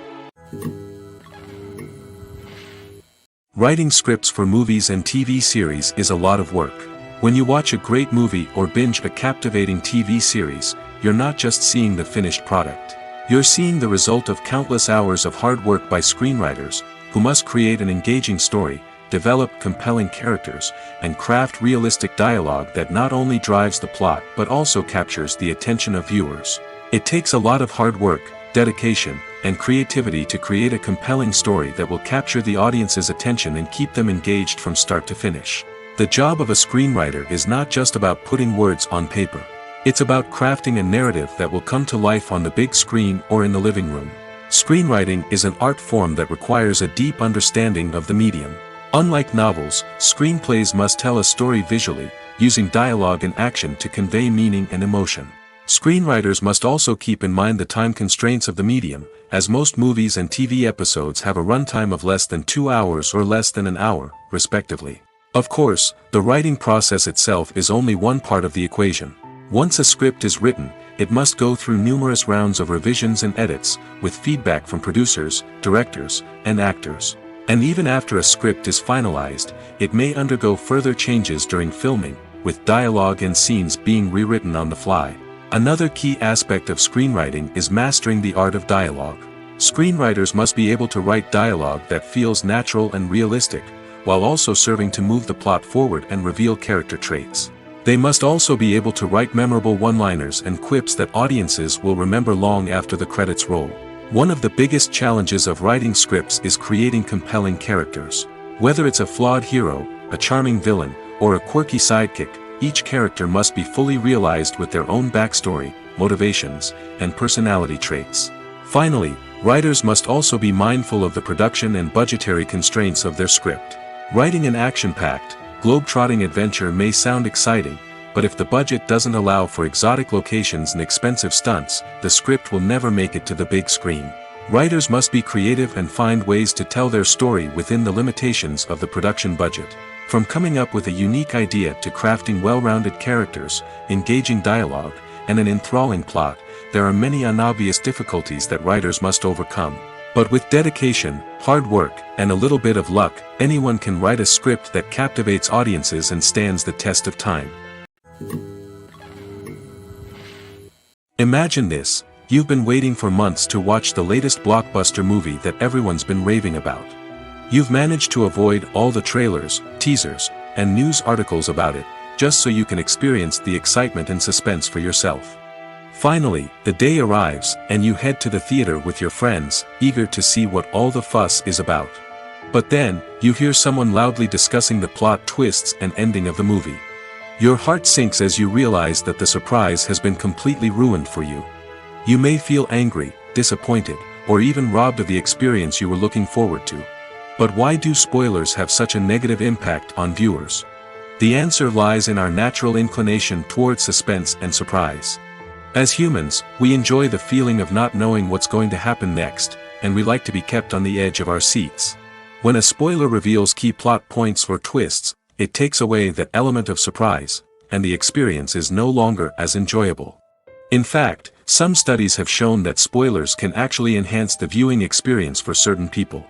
Writing scripts for movies and TV series is a lot of work. When you watch a great movie or binge a captivating TV series, you're not just seeing the finished product. You're seeing the result of countless hours of hard work by screenwriters, who must create an engaging story, develop compelling characters, and craft realistic dialogue that not only drives the plot but also captures the attention of viewers. It takes a lot of hard work, dedication, and creativity to create a compelling story that will capture the audience's attention and keep them engaged from start to finish. The job of a screenwriter is not just about putting words on paper. It's about crafting a narrative that will come to life on the big screen or in the living room. Screenwriting is an art form that requires a deep understanding of the medium. Unlike novels, screenplays must tell a story visually, using dialogue and action to convey meaning and emotion. Screenwriters must also keep in mind the time constraints of the medium, as most movies and TV episodes have a runtime of less than 2 hours or less than an hour, respectively. Of course, the writing process itself is only one part of the equation. Once a script is written, it must go through numerous rounds of revisions and edits, with feedback from producers, directors, and actors. And even after a script is finalized, it may undergo further changes during filming, with dialogue and scenes being rewritten on the fly. Another key aspect of screenwriting is mastering the art of dialogue. Screenwriters must be able to write dialogue that feels natural and realistic, while also serving to move the plot forward and reveal character traits. They must also be able to write memorable one-liners and quips that audiences will remember long after the credits roll. One of the biggest challenges of writing scripts is creating compelling characters. Whether it's a flawed hero, a charming villain, or a quirky sidekick, each character must be fully realized with their own backstory, motivations, and personality traits. Finally, writers must also be mindful of the production and budgetary constraints of their script. Writing an action-packed, globe-trotting adventure may sound exciting, but if the budget doesn't allow for exotic locations and expensive stunts, the script will never make it to the big screen. Writers must be creative and find ways to tell their story within the limitations of the production budget. From coming up with a unique idea to crafting well-rounded characters, engaging dialogue, and an enthralling plot, there are many unobvious difficulties that writers must overcome. But with dedication, hard work, and a little bit of luck, anyone can write a script that captivates audiences and stands the test of time. Imagine this: you've been waiting for months to watch the latest blockbuster movie that everyone's been raving about. You've managed to avoid all the trailers, teasers, and news articles about it, just so you can experience the excitement and suspense for yourself. Finally, the day arrives, and you head to the theater with your friends, eager to see what all the fuss is about. But then, you hear someone loudly discussing the plot twists and ending of the movie. Your heart sinks as you realize that the surprise has been completely ruined for you. You may feel angry, disappointed, or even robbed of the experience you were looking forward to. But why do spoilers have such a negative impact on viewers? The answer lies in our natural inclination toward suspense and surprise. As humans, we enjoy the feeling of not knowing what's going to happen next, and we like to be kept on the edge of our seats. When a spoiler reveals key plot points or twists, it takes away that element of surprise, and the experience is no longer as enjoyable. In fact, some studies have shown that spoilers can actually enhance the viewing experience for certain people.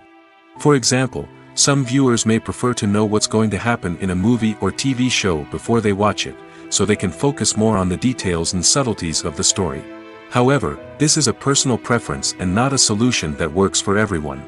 For example, some viewers may prefer to know what's going to happen in a movie or TV show before they watch it, so they can focus more on the details and subtleties of the story. However, this is a personal preference and not a solution that works for everyone.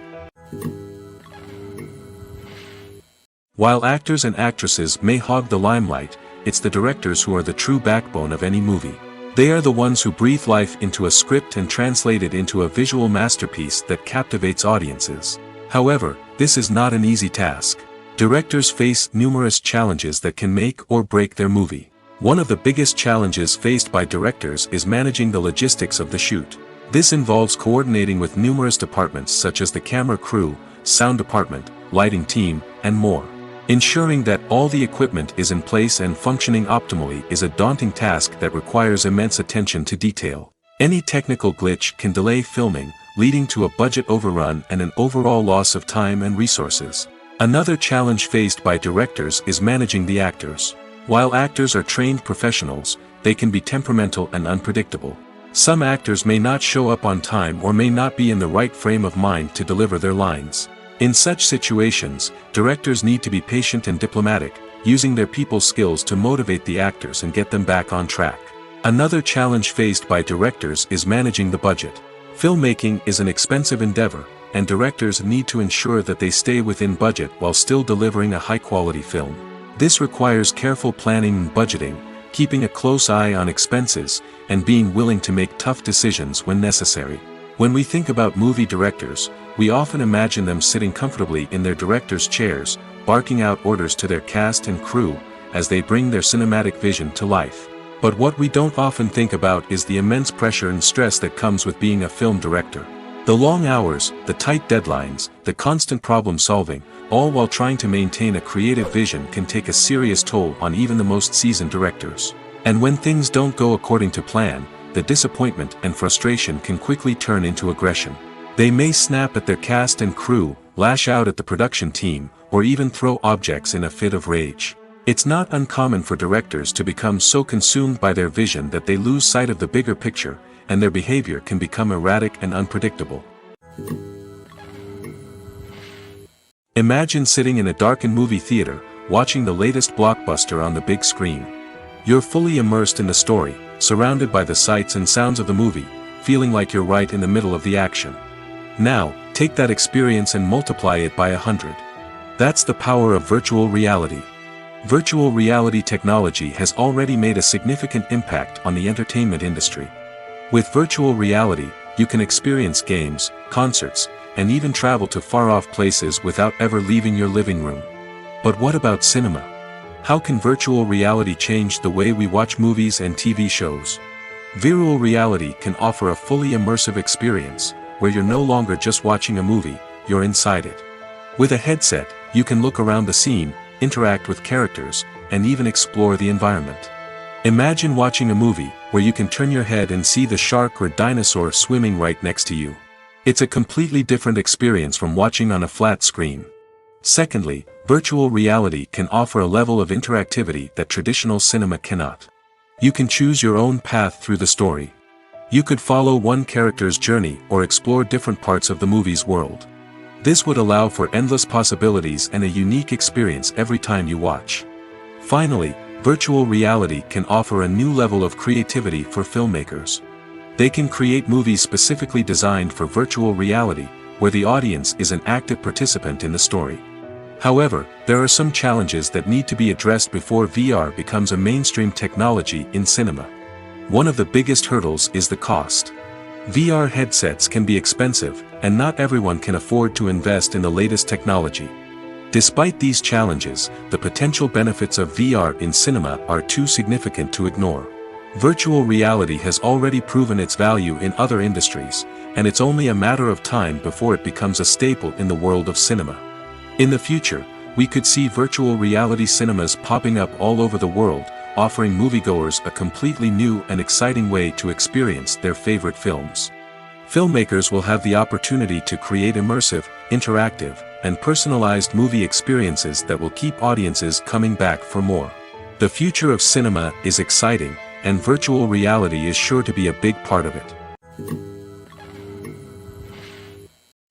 While actors and actresses may hog the limelight, it's the directors who are the true backbone of any movie. They are the ones who breathe life into a script and translate it into a visual masterpiece that captivates audiences. However, this is not an easy task. Directors face numerous challenges that can make or break their movie. One of the biggest challenges faced by directors is managing the logistics of the shoot. This involves coordinating with numerous departments such as the camera crew, sound department, lighting team, and more. Ensuring that all the equipment is in place and functioning optimally is a daunting task that requires immense attention to detail. Any technical glitch can delay filming, leading to a budget overrun and an overall loss of time and resources. Another challenge faced by directors is managing the actors. While actors are trained professionals, they can be temperamental and unpredictable. Some actors may not show up on time or may not be in the right frame of mind to deliver their lines. In such situations, directors need to be patient and diplomatic, using their people skills to motivate the actors and get them back on track. Another challenge faced by directors is managing the budget. Filmmaking is an expensive endeavor, and directors need to ensure that they stay within budget while still delivering a high-quality film. This requires careful planning and budgeting, keeping a close eye on expenses, and being willing to make tough decisions when necessary. When we think about movie directors, we often imagine them sitting comfortably in their director's chairs, barking out orders to their cast and crew, as they bring their cinematic vision to life. But what we don't often think about is the immense pressure and stress that comes with being a film director. The long hours, the tight deadlines, the constant problem solving, all while trying to maintain a creative vision can take a serious toll on even the most seasoned directors. And when things don't go according to plan, the disappointment and frustration can quickly turn into aggression. They may snap at their cast and crew, lash out at the production team, or even throw objects in a fit of rage. It's not uncommon for directors to become so consumed by their vision that they lose sight of the bigger picture, and their behavior can become erratic and unpredictable. Imagine sitting in a darkened movie theater, watching the latest blockbuster on the big screen. You're fully immersed in the story, surrounded by the sights and sounds of the movie, feeling like you're right in the middle of the action. Now, take that experience and multiply it by 100. That's the power of virtual reality. Virtual reality technology has already made a significant impact on the entertainment industry. With virtual reality, you can experience games, concerts, and even travel to far-off places without ever leaving your living room. But what about cinema? How can virtual reality change the way we watch movies and TV shows? Virtual reality can offer a fully immersive experience, where you're no longer just watching a movie, you're inside it. With a headset, you can look around the scene, interact with characters, and even explore the environment. Imagine watching a movie, where you can turn your head and see the shark or dinosaur swimming right next to you. It's a completely different experience from watching on a flat screen. Secondly, virtual reality can offer a level of interactivity that traditional cinema cannot. You can choose your own path through the story. You could follow one character's journey or explore different parts of the movie's world. This would allow for endless possibilities and a unique experience every time you watch. Finally, virtual reality can offer a new level of creativity for filmmakers. They can create movies specifically designed for virtual reality, where the audience is an active participant in the story. However, there are some challenges that need to be addressed before VR becomes a mainstream technology in cinema. One of the biggest hurdles is the cost. VR headsets can be expensive, and not everyone can afford to invest in the latest technology. Despite these challenges, the potential benefits of VR in cinema are too significant to ignore. Virtual reality has already proven its value in other industries, and it's only a matter of time before it becomes a staple in the world of cinema. In the future, we could see virtual reality cinemas popping up all over the world, offering moviegoers a completely new and exciting way to experience their favorite films. Filmmakers will have the opportunity to create immersive, interactive, and personalized movie experiences that will keep audiences coming back for more. The future of cinema is exciting, and virtual reality is sure to be a big part of it.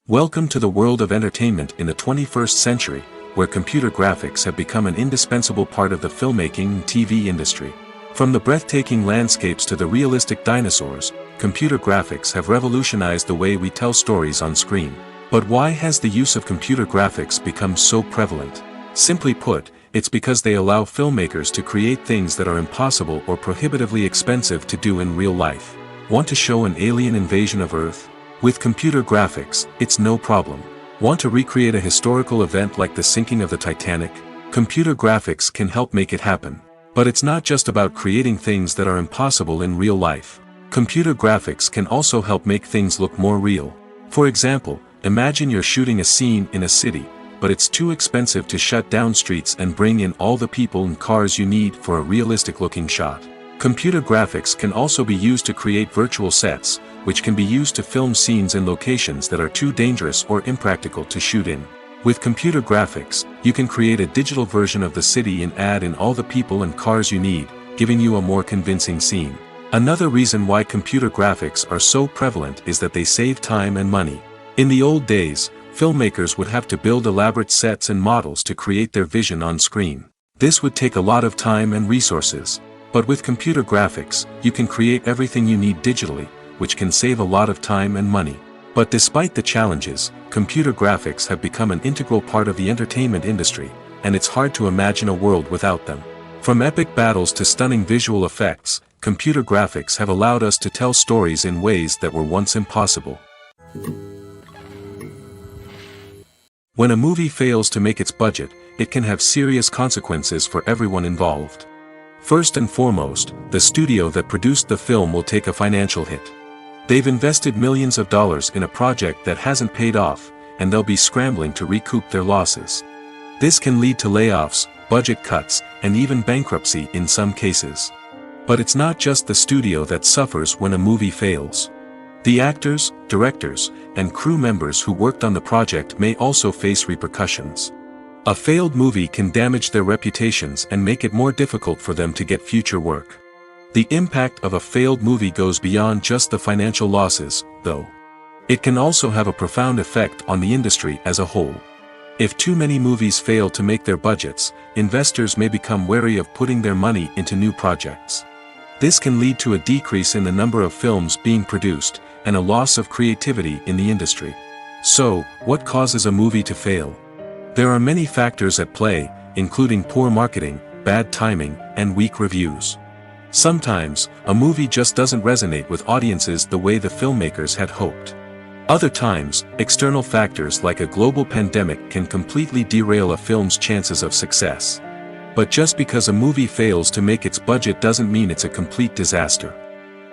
Welcome to the world of entertainment in the 21st century, where computer graphics have become an indispensable part of the filmmaking and TV industry. From the breathtaking landscapes to the realistic dinosaurs, computer graphics have revolutionized the way we tell stories on screen. But why has the use of computer graphics become so prevalent? Simply put, it's because they allow filmmakers to create things that are impossible or prohibitively expensive to do in real life. Want to show an alien invasion of Earth? With computer graphics, it's no problem. Want to recreate a historical event like the sinking of the Titanic? Computer graphics can help make it happen. But it's not just about creating things that are impossible in real life. Computer graphics can also help make things look more real. For example, imagine you're shooting a scene in a city, but it's too expensive to shut down streets and bring in all the people and cars you need for a realistic-looking shot. Computer graphics can also be used to create virtual sets, which can be used to film scenes in locations that are too dangerous or impractical to shoot in. With computer graphics, you can create a digital version of the city and add in all the people and cars you need, giving you a more convincing scene. Another reason why computer graphics are so prevalent is that they save time and money. In the old days, filmmakers would have to build elaborate sets and models to create their vision on screen. This would take a lot of time and resources. But with computer graphics, you can create everything you need digitally, which can save a lot of time and money. But despite the challenges, computer graphics have become an integral part of the entertainment industry, and it's hard to imagine a world without them. From epic battles to stunning visual effects, computer graphics have allowed us to tell stories in ways that were once impossible. When a movie fails to make its budget, it can have serious consequences for everyone involved. First and foremost, the studio that produced the film will take a financial hit. They've invested millions of dollars in a project that hasn't paid off, and they'll be scrambling to recoup their losses. This can lead to layoffs, budget cuts, and even bankruptcy in some cases. But it's not just the studio that suffers when a movie fails. The actors, directors, and crew members who worked on the project may also face repercussions. A failed movie can damage their reputations and make it more difficult for them to get future work. The impact of a failed movie goes beyond just the financial losses, though. It can also have a profound effect on the industry as a whole. If too many movies fail to make their budgets, investors may become wary of putting their money into new projects. This can lead to a decrease in the number of films being produced, and a loss of creativity in the industry. So, what causes a movie to fail? There are many factors at play, including poor marketing, bad timing, and weak reviews. Sometimes, a movie just doesn't resonate with audiences the way the filmmakers had hoped. Other times, external factors like a global pandemic can completely derail a film's chances of success. But just because a movie fails to make its budget doesn't mean it's a complete disaster.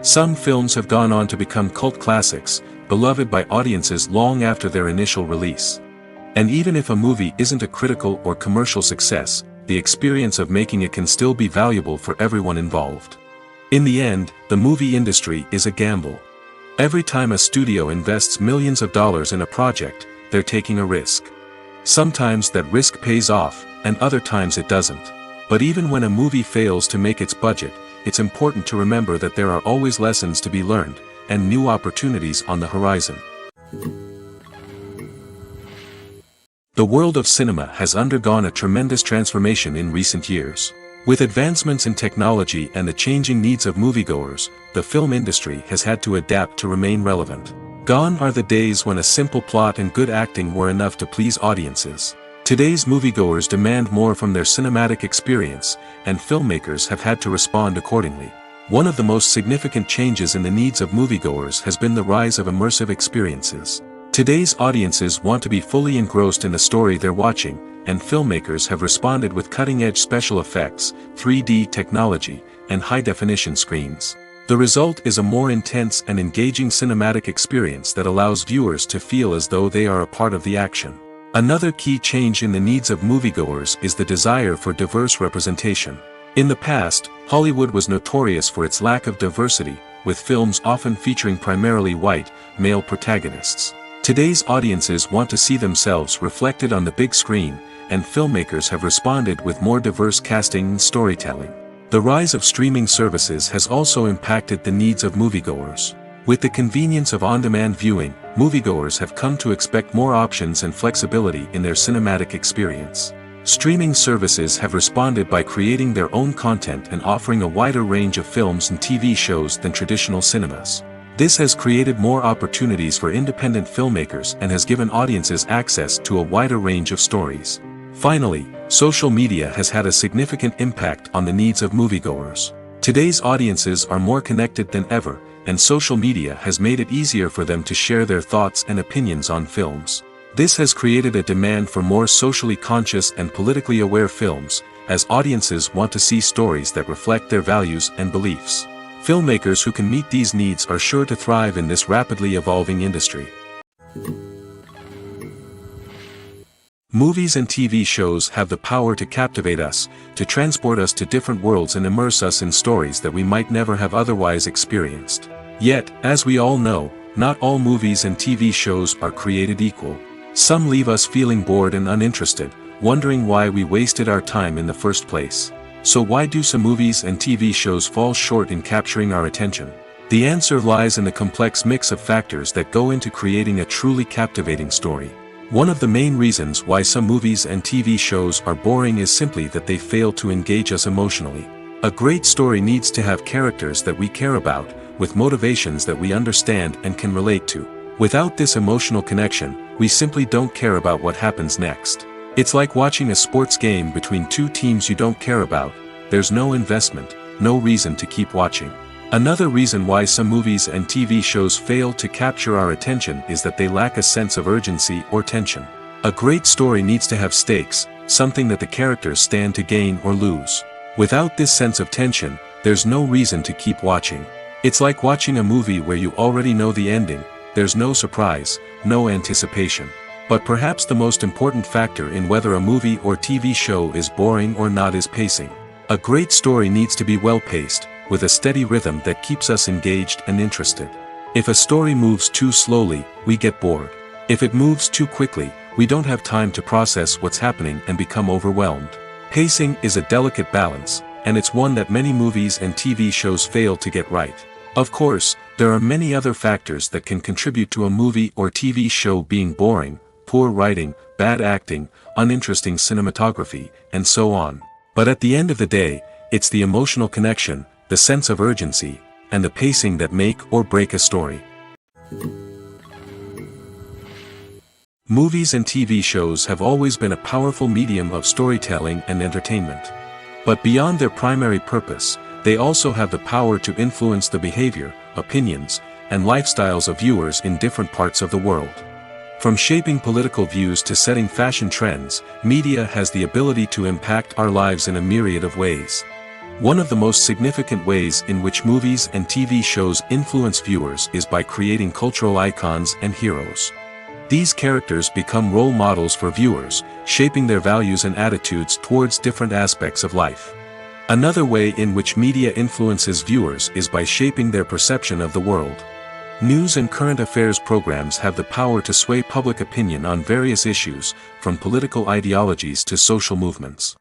Some films have gone on to become cult classics, beloved by audiences long after their initial release. And even if a movie isn't a critical or commercial success, the experience of making it can still be valuable for everyone involved. In the end, the movie industry is a gamble. Every time a studio invests millions of dollars in a project, they're taking a risk. Sometimes that risk pays off, and other times it doesn't. But even when a movie fails to make its budget, it's important to remember that there are always lessons to be learned, and new opportunities on the horizon. The world of cinema has undergone a tremendous transformation in recent years. With advancements in technology and the changing needs of moviegoers, the film industry has had to adapt to remain relevant. Gone are the days when a simple plot and good acting were enough to please audiences. Today's moviegoers demand more from their cinematic experience, and filmmakers have had to respond accordingly. One of the most significant changes in the needs of moviegoers has been the rise of immersive experiences. Today's audiences want to be fully engrossed in the story they're watching, and filmmakers have responded with cutting-edge special effects, 3D technology, and high-definition screens. The result is a more intense and engaging cinematic experience that allows viewers to feel as though they are a part of the action. Another key change in the needs of moviegoers is the desire for diverse representation. In the past, Hollywood was notorious for its lack of diversity, with films often featuring primarily white, male protagonists. Today's audiences want to see themselves reflected on the big screen, and filmmakers have responded with more diverse casting and storytelling. The rise of streaming services has also impacted the needs of moviegoers. With the convenience of on-demand viewing, moviegoers have come to expect more options and flexibility in their cinematic experience. Streaming services have responded by creating their own content and offering a wider range of films and TV shows than traditional cinemas. This has created more opportunities for independent filmmakers and has given audiences access to a wider range of stories. Finally, social media has had a significant impact on the needs of moviegoers. Today's audiences are more connected than ever, and social media has made it easier for them to share their thoughts and opinions on films. This has created a demand for more socially conscious and politically aware films, as audiences want to see stories that reflect their values and beliefs. Filmmakers who can meet these needs are sure to thrive in this rapidly evolving industry. Movies and TV shows have the power to captivate us, to transport us to different worlds and immerse us in stories that we might never have otherwise experienced. Yet, as we all know, not all movies and TV shows are created equal. Some leave us feeling bored and uninterested, wondering why we wasted our time in the first place. So why do some movies and TV shows fall short in capturing our attention? The answer lies in the complex mix of factors that go into creating a truly captivating story. One of the main reasons why some movies and TV shows are boring is simply that they fail to engage us emotionally. A great story needs to have characters that we care about, with motivations that we understand and can relate to. Without this emotional connection, we simply don't care about what happens next. It's like watching a sports game between two teams you don't care about. There's no investment, no reason to keep watching. Another reason why some movies and TV shows fail to capture our attention is that they lack a sense of urgency or tension. A great story needs to have stakes, something that the characters stand to gain or lose. Without this sense of tension, there's no reason to keep watching. It's like watching a movie where you already know the ending. There's no surprise, no anticipation. But perhaps the most important factor in whether a movie or TV show is boring or not is pacing. A great story needs to be well-paced, with a steady rhythm that keeps us engaged and interested. If a story moves too slowly, we get bored. If it moves too quickly, we don't have time to process what's happening and become overwhelmed. Pacing is a delicate balance, and it's one that many movies and TV shows fail to get right. Of course, there are many other factors that can contribute to a movie or TV show being boring: poor writing, bad acting, uninteresting cinematography, and so on. But at the end of the day, it's the emotional connection, the sense of urgency, and the pacing that make or break a story. Movies and TV shows have always been a powerful medium of storytelling and entertainment. But beyond their primary purpose, they also have the power to influence the behavior, opinions, and lifestyles of viewers in different parts of the world. From shaping political views to setting fashion trends, media has the ability to impact our lives in a myriad of ways. One of the most significant ways in which movies and TV shows influence viewers is by creating cultural icons and heroes. These characters become role models for viewers, shaping their values and attitudes towards different aspects of life. Another way in which media influences viewers is by shaping their perception of the world. News and current affairs programs have the power to sway public opinion on various issues, from political ideologies to social movements.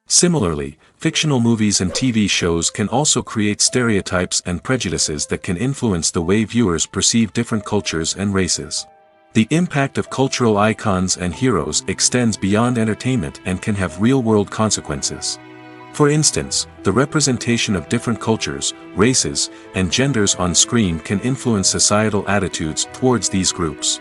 Similarly, fictional movies and TV shows can also create stereotypes and prejudices that can influence the way viewers perceive different cultures and races. The impact of cultural icons and heroes extends beyond entertainment and can have real-world consequences. For instance, the representation of different cultures, races, and genders on screen can influence societal attitudes towards these groups.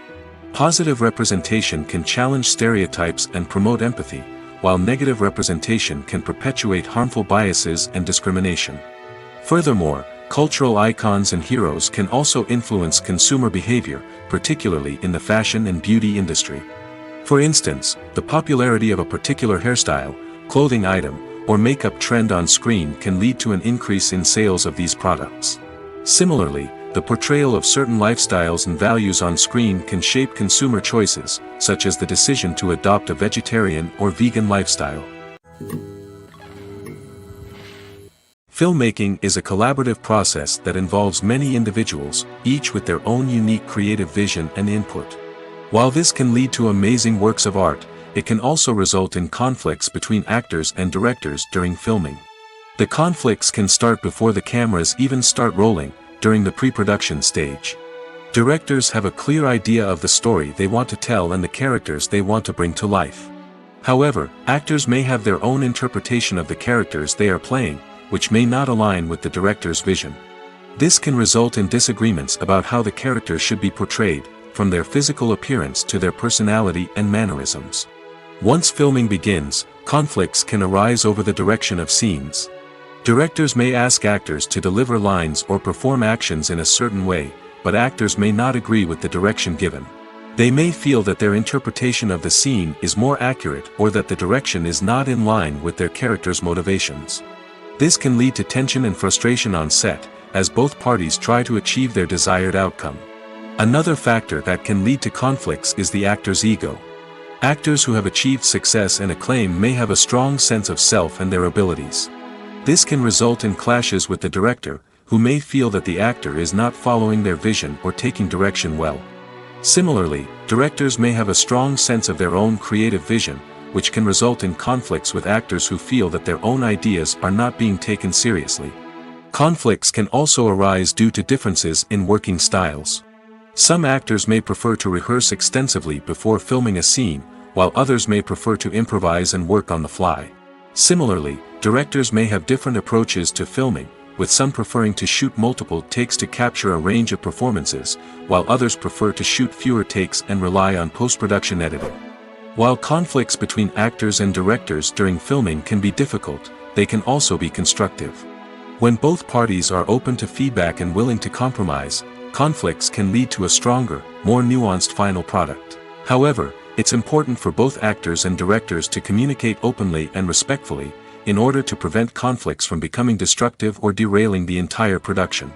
Positive representation can challenge stereotypes and promote empathy, while negative representation can perpetuate harmful biases and discrimination. Furthermore, cultural icons and heroes can also influence consumer behavior, particularly in the fashion and beauty industry. For instance, the popularity of a particular hairstyle, clothing item, or makeup trend on screen can lead to an increase in sales of these products. Similarly, the portrayal of certain lifestyles and values on screen can shape consumer choices, such as the decision to adopt a vegetarian or vegan lifestyle. Filmmaking is a collaborative process that involves many individuals, each with their own unique creative vision and input. While this can lead to amazing works of art, it can also result in conflicts between actors and directors during filming. The conflicts can start before the cameras even start rolling, during the pre-production stage. Directors have a clear idea of the story they want to tell and the characters they want to bring to life. However, actors may have their own interpretation of the characters they are playing, which may not align with the director's vision. This can result in disagreements about how the characters should be portrayed, from their physical appearance to their personality and mannerisms. Once filming begins, conflicts can arise over the direction of scenes. Directors may ask actors to deliver lines or perform actions in a certain way, but actors may not agree with the direction given. They may feel that their interpretation of the scene is more accurate or that the direction is not in line with their character's motivations. This can lead to tension and frustration on set, as both parties try to achieve their desired outcome. Another factor that can lead to conflicts is the actor's ego. Actors who have achieved success and acclaim may have a strong sense of self and their abilities. This can result in clashes with the director, who may feel that the actor is not following their vision or taking direction well. Similarly, directors may have a strong sense of their own creative vision, which can result in conflicts with actors who feel that their own ideas are not being taken seriously. Conflicts can also arise due to differences in working styles. Some actors may prefer to rehearse extensively before filming a scene, while others may prefer to improvise and work on the fly. Similarly, directors may have different approaches to filming, with some preferring to shoot multiple takes to capture a range of performances, while others prefer to shoot fewer takes and rely on post-production editing. While conflicts between actors and directors during filming can be difficult, they can also be constructive. When both parties are open to feedback and willing to compromise, conflicts can lead to a stronger, more nuanced final product. However, it's important for both actors and directors to communicate openly and respectfully, in order to prevent conflicts from becoming destructive or derailing the entire production.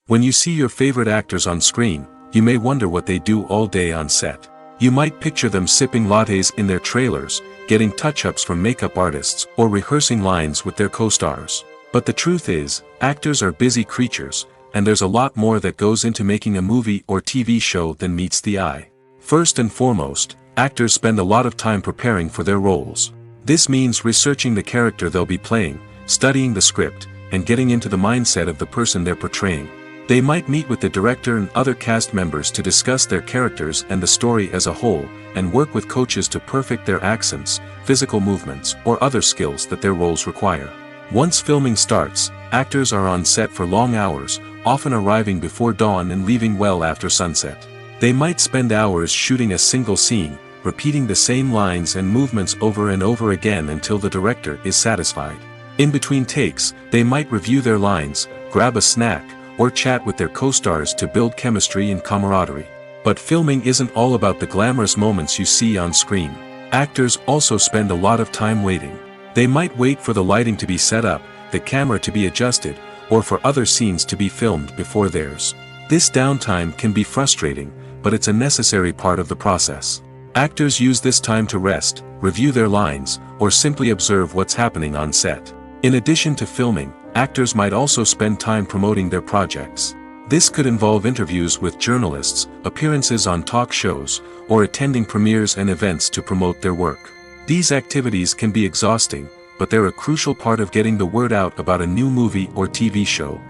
When you see your favorite actors on screen, you may wonder what they do all day on set. You might picture them sipping lattes in their trailers, getting touch-ups from makeup artists, or rehearsing lines with their co-stars. But the truth is, actors are busy creatures, and there's a lot more that goes into making a movie or TV show than meets the eye. First and foremost, actors spend a lot of time preparing for their roles. This means researching the character they'll be playing, studying the script, and getting into the mindset of the person they're portraying. They might meet with the director and other cast members to discuss their characters and the story as a whole, and work with coaches to perfect their accents, physical movements, or other skills that their roles require. Once filming starts, actors are on set for long hours, often arriving before dawn and leaving well after sunset. They might spend hours shooting a single scene, repeating the same lines and movements over and over again until the director is satisfied. In between takes, they might review their lines, grab a snack, or chat with their co-stars to build chemistry and camaraderie. But filming isn't all about the glamorous moments you see on screen. Actors also spend a lot of time waiting. They might wait for the lighting to be set up, the camera to be adjusted, or for other scenes to be filmed before theirs. This downtime can be frustrating, but it's a necessary part of the process. Actors use this time to rest, review their lines, or simply observe what's happening on set. In addition to filming, actors might also spend time promoting their projects. This could involve interviews with journalists, appearances on talk shows, or attending premieres and events to promote their work. These activities can be exhausting, but they're a crucial part of getting the word out about a new movie or TV show.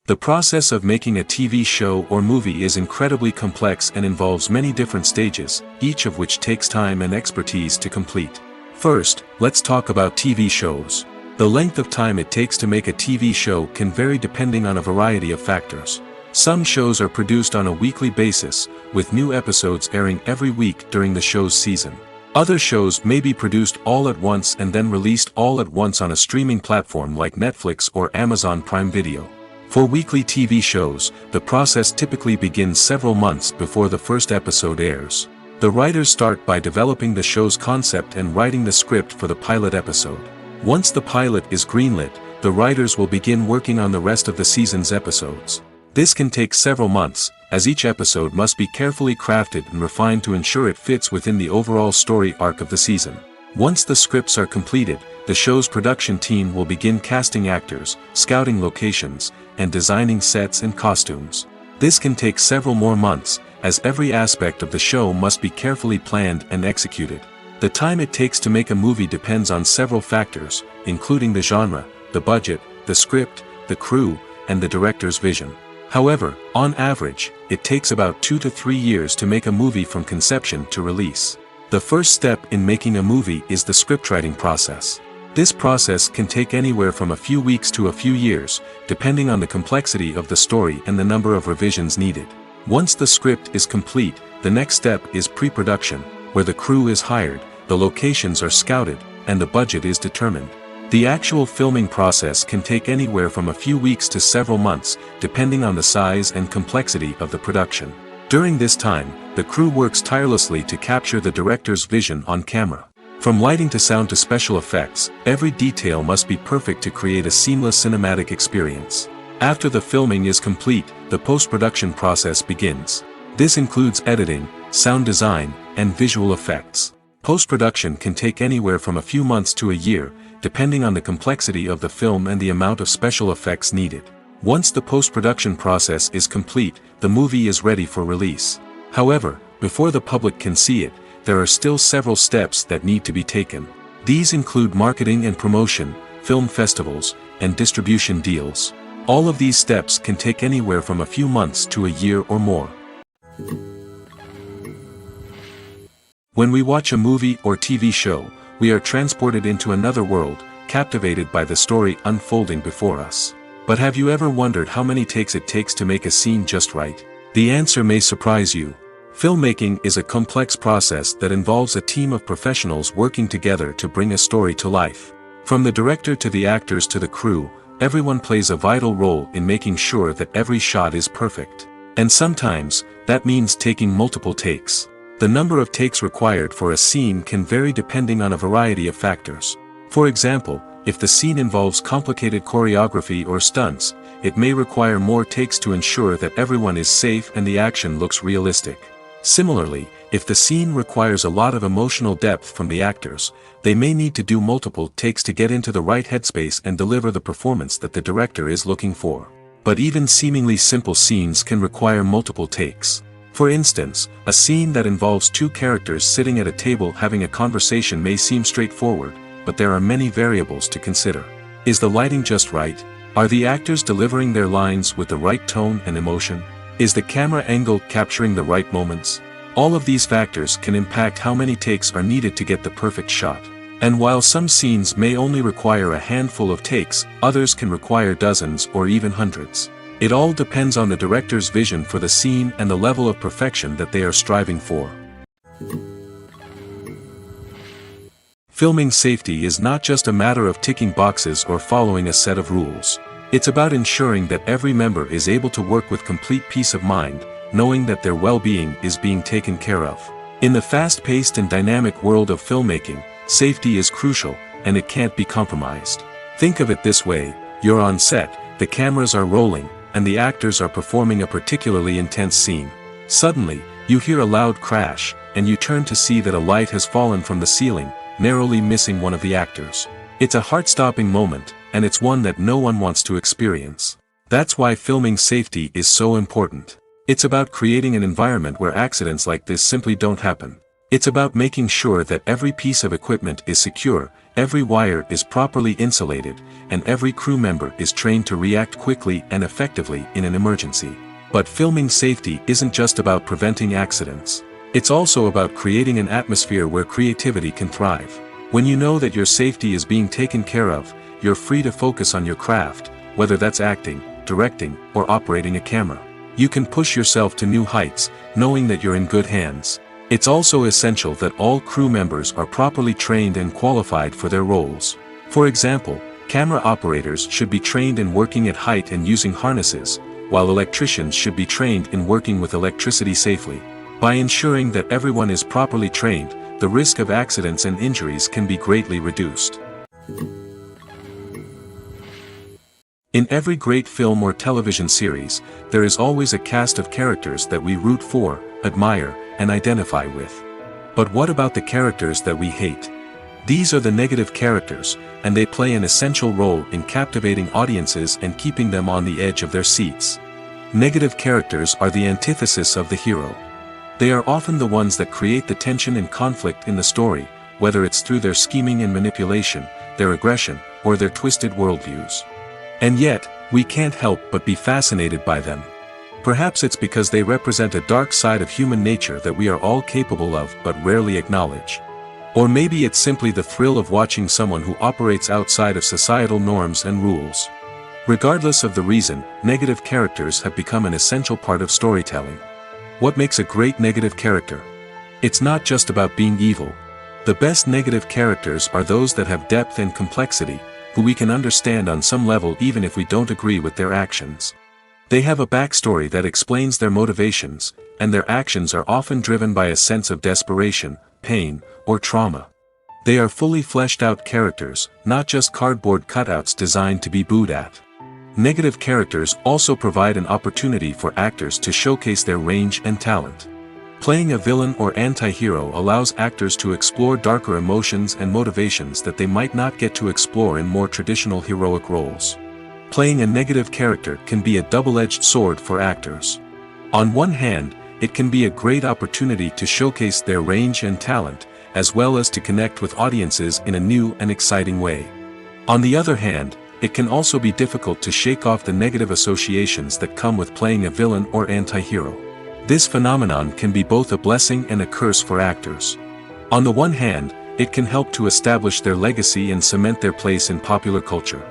The process of making a TV show or movie is incredibly complex and involves many different stages, each of which takes time and expertise to complete. First, let's talk about TV shows. The length of time it takes to make a TV show can vary depending on a variety of factors. Some shows are produced on a weekly basis, with new episodes airing every week during the show's season. Other shows may be produced all at once and then released all at once on a streaming platform like Netflix or Amazon Prime Video. For weekly TV shows, the process typically begins several months before the first episode airs. The writers start by developing the show's concept and writing the script for the pilot episode. Once the pilot is greenlit, the writers will begin working on the rest of the season's episodes. This can take several months, as each episode must be carefully crafted and refined to ensure it fits within the overall story arc of the season. Once the scripts are completed, the show's production team will begin casting actors, scouting locations, and designing sets and costumes. This can take several more months, as every aspect of the show must be carefully planned and executed. The time it takes to make a movie depends on several factors, including the genre, the budget, the script, the crew, and the director's vision. However, on average, it takes about 2 to 3 years to make a movie from conception to release. The first step in making a movie is the scriptwriting process. This process can take anywhere from a few weeks to a few years, depending on the complexity of the story and the number of revisions needed. Once the script is complete, the next step is pre-production, where the crew is hired, the locations are scouted, and the budget is determined. The actual filming process can take anywhere from a few weeks to several months, depending on the size and complexity of the production. During this time, the crew works tirelessly to capture the director's vision on camera. From lighting to sound to special effects, every detail must be perfect to create a seamless cinematic experience. After the filming is complete, the post-production process begins. This includes editing, sound design, and visual effects. Post-production can take anywhere from a few months to a year, depending on the complexity of the film and the amount of special effects needed. Once the post-production process is complete, the movie is ready for release. However, before the public can see it, there are still several steps that need to be taken. These include marketing and promotion, film festivals, and distribution deals. All of these steps can take anywhere from a few months to a year or more. When we watch a movie or TV show, we are transported into another world, captivated by the story unfolding before us. But have you ever wondered how many takes it takes to make a scene just right? The answer may surprise you. Filmmaking is a complex process that involves a team of professionals working together to bring a story to life. From the director to the actors to the crew, everyone plays a vital role in making sure that every shot is perfect. And sometimes, that means taking multiple takes. The number of takes required for a scene can vary depending on a variety of factors. For example, if the scene involves complicated choreography or stunts, it may require more takes to ensure that everyone is safe and the action looks realistic. Similarly, if the scene requires a lot of emotional depth from the actors, they may need to do multiple takes to get into the right headspace and deliver the performance that the director is looking for. But even seemingly simple scenes can require multiple takes. For instance, a scene that involves two characters sitting at a table having a conversation may seem straightforward, but there are many variables to consider. Is the lighting just right? Are the actors delivering their lines with the right tone and emotion? Is the camera angle capturing the right moments? All of these factors can impact how many takes are needed to get the perfect shot. And while some scenes may only require a handful of takes, others can require dozens or even hundreds. It all depends on the director's vision for the scene and the level of perfection that they are striving for. Filming safety is not just a matter of ticking boxes or following a set of rules. It's about ensuring that every member is able to work with complete peace of mind, knowing that their well-being is being taken care of. In the fast-paced and dynamic world of filmmaking, safety is crucial, and it can't be compromised. Think of it this way: you're on set, the cameras are rolling, and the actors are performing a particularly intense scene. Suddenly, you hear a loud crash, and you turn to see that a light has fallen from the ceiling, narrowly missing one of the actors. It's a heart-stopping moment, and it's one that no one wants to experience. That's why filming safety is so important. It's about creating an environment where accidents like this simply don't happen. It's about making sure that every piece of equipment is secure, every wire is properly insulated, and every crew member is trained to react quickly and effectively in an emergency. But filming safety isn't just about preventing accidents. It's also about creating an atmosphere where creativity can thrive. When you know that your safety is being taken care of, you're free to focus on your craft, whether that's acting, directing, or operating a camera. You can push yourself to new heights, knowing that you're in good hands. It's also essential that all crew members are properly trained and qualified for their roles. For example, camera operators should be trained in working at height and using harnesses, while electricians should be trained in working with electricity safely. By ensuring that everyone is properly trained, the risk of accidents and injuries can be greatly reduced. In every great film or television series, there is always a cast of characters that we root for, admire, and identify with. But what about the characters that we hate? These are the negative characters, and they play an essential role in captivating audiences and keeping them on the edge of their seats. Negative characters are the antithesis of the hero. They are often the ones that create the tension and conflict in the story, whether it's through their scheming and manipulation, their aggression, or their twisted worldviews. And yet, we can't help but be fascinated by them. Perhaps it's because they represent a dark side of human nature that we are all capable of but rarely acknowledge. Or maybe it's simply the thrill of watching someone who operates outside of societal norms and rules. Regardless of the reason, negative characters have become an essential part of storytelling. What makes a great negative character? It's not just about being evil. The best negative characters are those that have depth and complexity, who we can understand on some level even if we don't agree with their actions. They have a backstory that explains their motivations, and their actions are often driven by a sense of desperation, pain, or trauma. They are fully fleshed out characters, not just cardboard cutouts designed to be booed at. Negative characters also provide an opportunity for actors to showcase their range and talent. Playing a villain or anti-hero allows actors to explore darker emotions and motivations that they might not get to explore in more traditional heroic roles. Playing a negative character can be a double-edged sword for actors. On one hand, it can be a great opportunity to showcase their range and talent, as well as to connect with audiences in a new and exciting way. On the other hand, it can also be difficult to shake off the negative associations that come with playing a villain or anti-hero. This phenomenon can be both a blessing and a curse for actors. On the one hand, it can help to establish their legacy and cement their place in popular culture.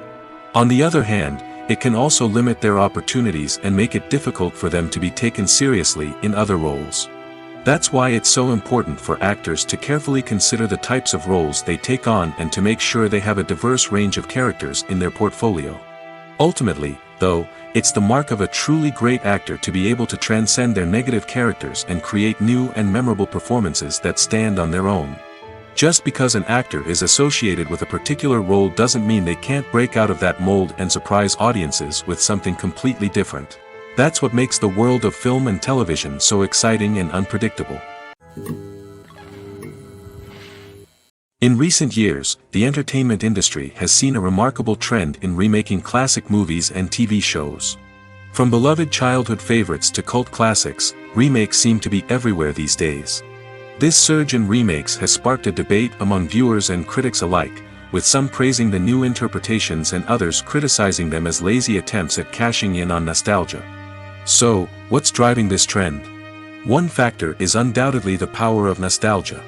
On the other hand, it can also limit their opportunities and make it difficult for them to be taken seriously in other roles. That's why it's so important for actors to carefully consider the types of roles they take on and to make sure they have a diverse range of characters in their portfolio. Ultimately, though, it's the mark of a truly great actor to be able to transcend their negative characters and create new and memorable performances that stand on their own. Just because an actor is associated with a particular role doesn't mean they can't break out of that mold and surprise audiences with something completely different. That's what makes the world of film and television so exciting and unpredictable. In recent years, the entertainment industry has seen a remarkable trend in remaking classic movies and TV shows. From beloved childhood favorites to cult classics, remakes seem to be everywhere these days. This surge in remakes has sparked a debate among viewers and critics alike, with some praising the new interpretations and others criticizing them as lazy attempts at cashing in on nostalgia. So, what's driving this trend? One factor is undoubtedly the power of nostalgia.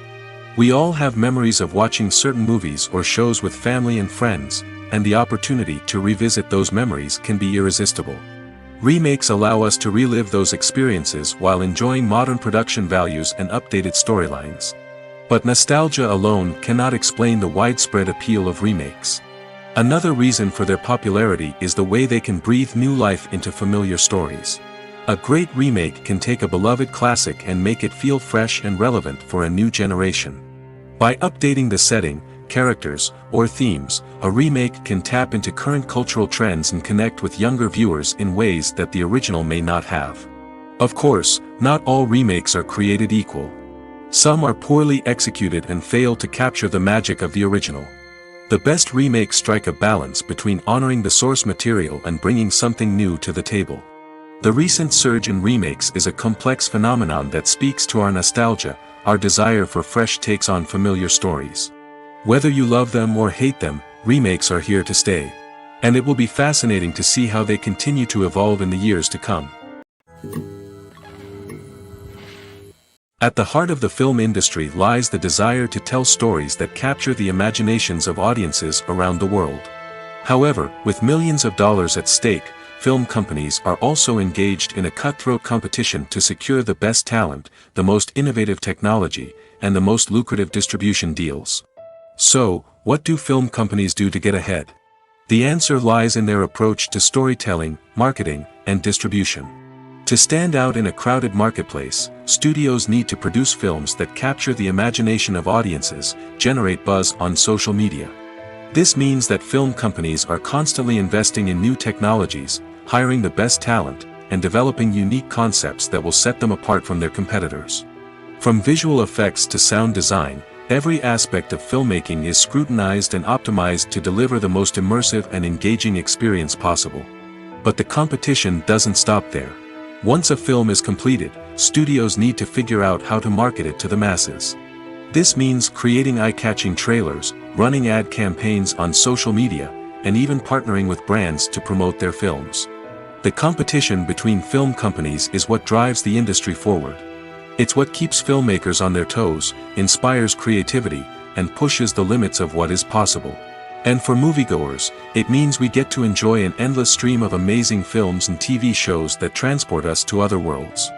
We all have memories of watching certain movies or shows with family and friends, and the opportunity to revisit those memories can be irresistible. Remakes allow us to relive those experiences while enjoying modern production values and updated storylines. But nostalgia alone cannot explain the widespread appeal of remakes. Another reason for their popularity is the way they can breathe new life into familiar stories. A great remake can take a beloved classic and make it feel fresh and relevant for a new generation. By updating the setting, characters, or themes, a remake can tap into current cultural trends and connect with younger viewers in ways that the original may not have. Of course, not all remakes are created equal. Some are poorly executed and fail to capture the magic of the original. The best remakes strike a balance between honoring the source material and bringing something new to the table. The recent surge in remakes is a complex phenomenon that speaks to our nostalgia, our desire for fresh takes on familiar stories. Whether you love them or hate them, remakes are here to stay. And it will be fascinating to see how they continue to evolve in the years to come. At the heart of the film industry lies the desire to tell stories that capture the imaginations of audiences around the world. However, with millions of dollars at stake, film companies are also engaged in a cutthroat competition to secure the best talent, the most innovative technology, and the most lucrative distribution deals. So, what do film companies do to get ahead? The answer lies in their approach to storytelling, marketing, and distribution. To stand out in a crowded marketplace, studios need to produce films that capture the imagination of audiences, generate buzz on social media. This means that film companies are constantly investing in new technologies, hiring the best talent, and developing unique concepts that will set them apart from their competitors. From visual effects to sound design, every aspect of filmmaking is scrutinized and optimized to deliver the most immersive and engaging experience possible. But the competition doesn't stop there. Once a film is completed, studios need to figure out how to market it to the masses. This means creating eye-catching trailers, running ad campaigns on social media, and even partnering with brands to promote their films. The competition between film companies is what drives the industry forward. It's what keeps filmmakers on their toes, inspires creativity, and pushes the limits of what is possible. And for moviegoers, it means we get to enjoy an endless stream of amazing films and TV shows that transport us to other worlds.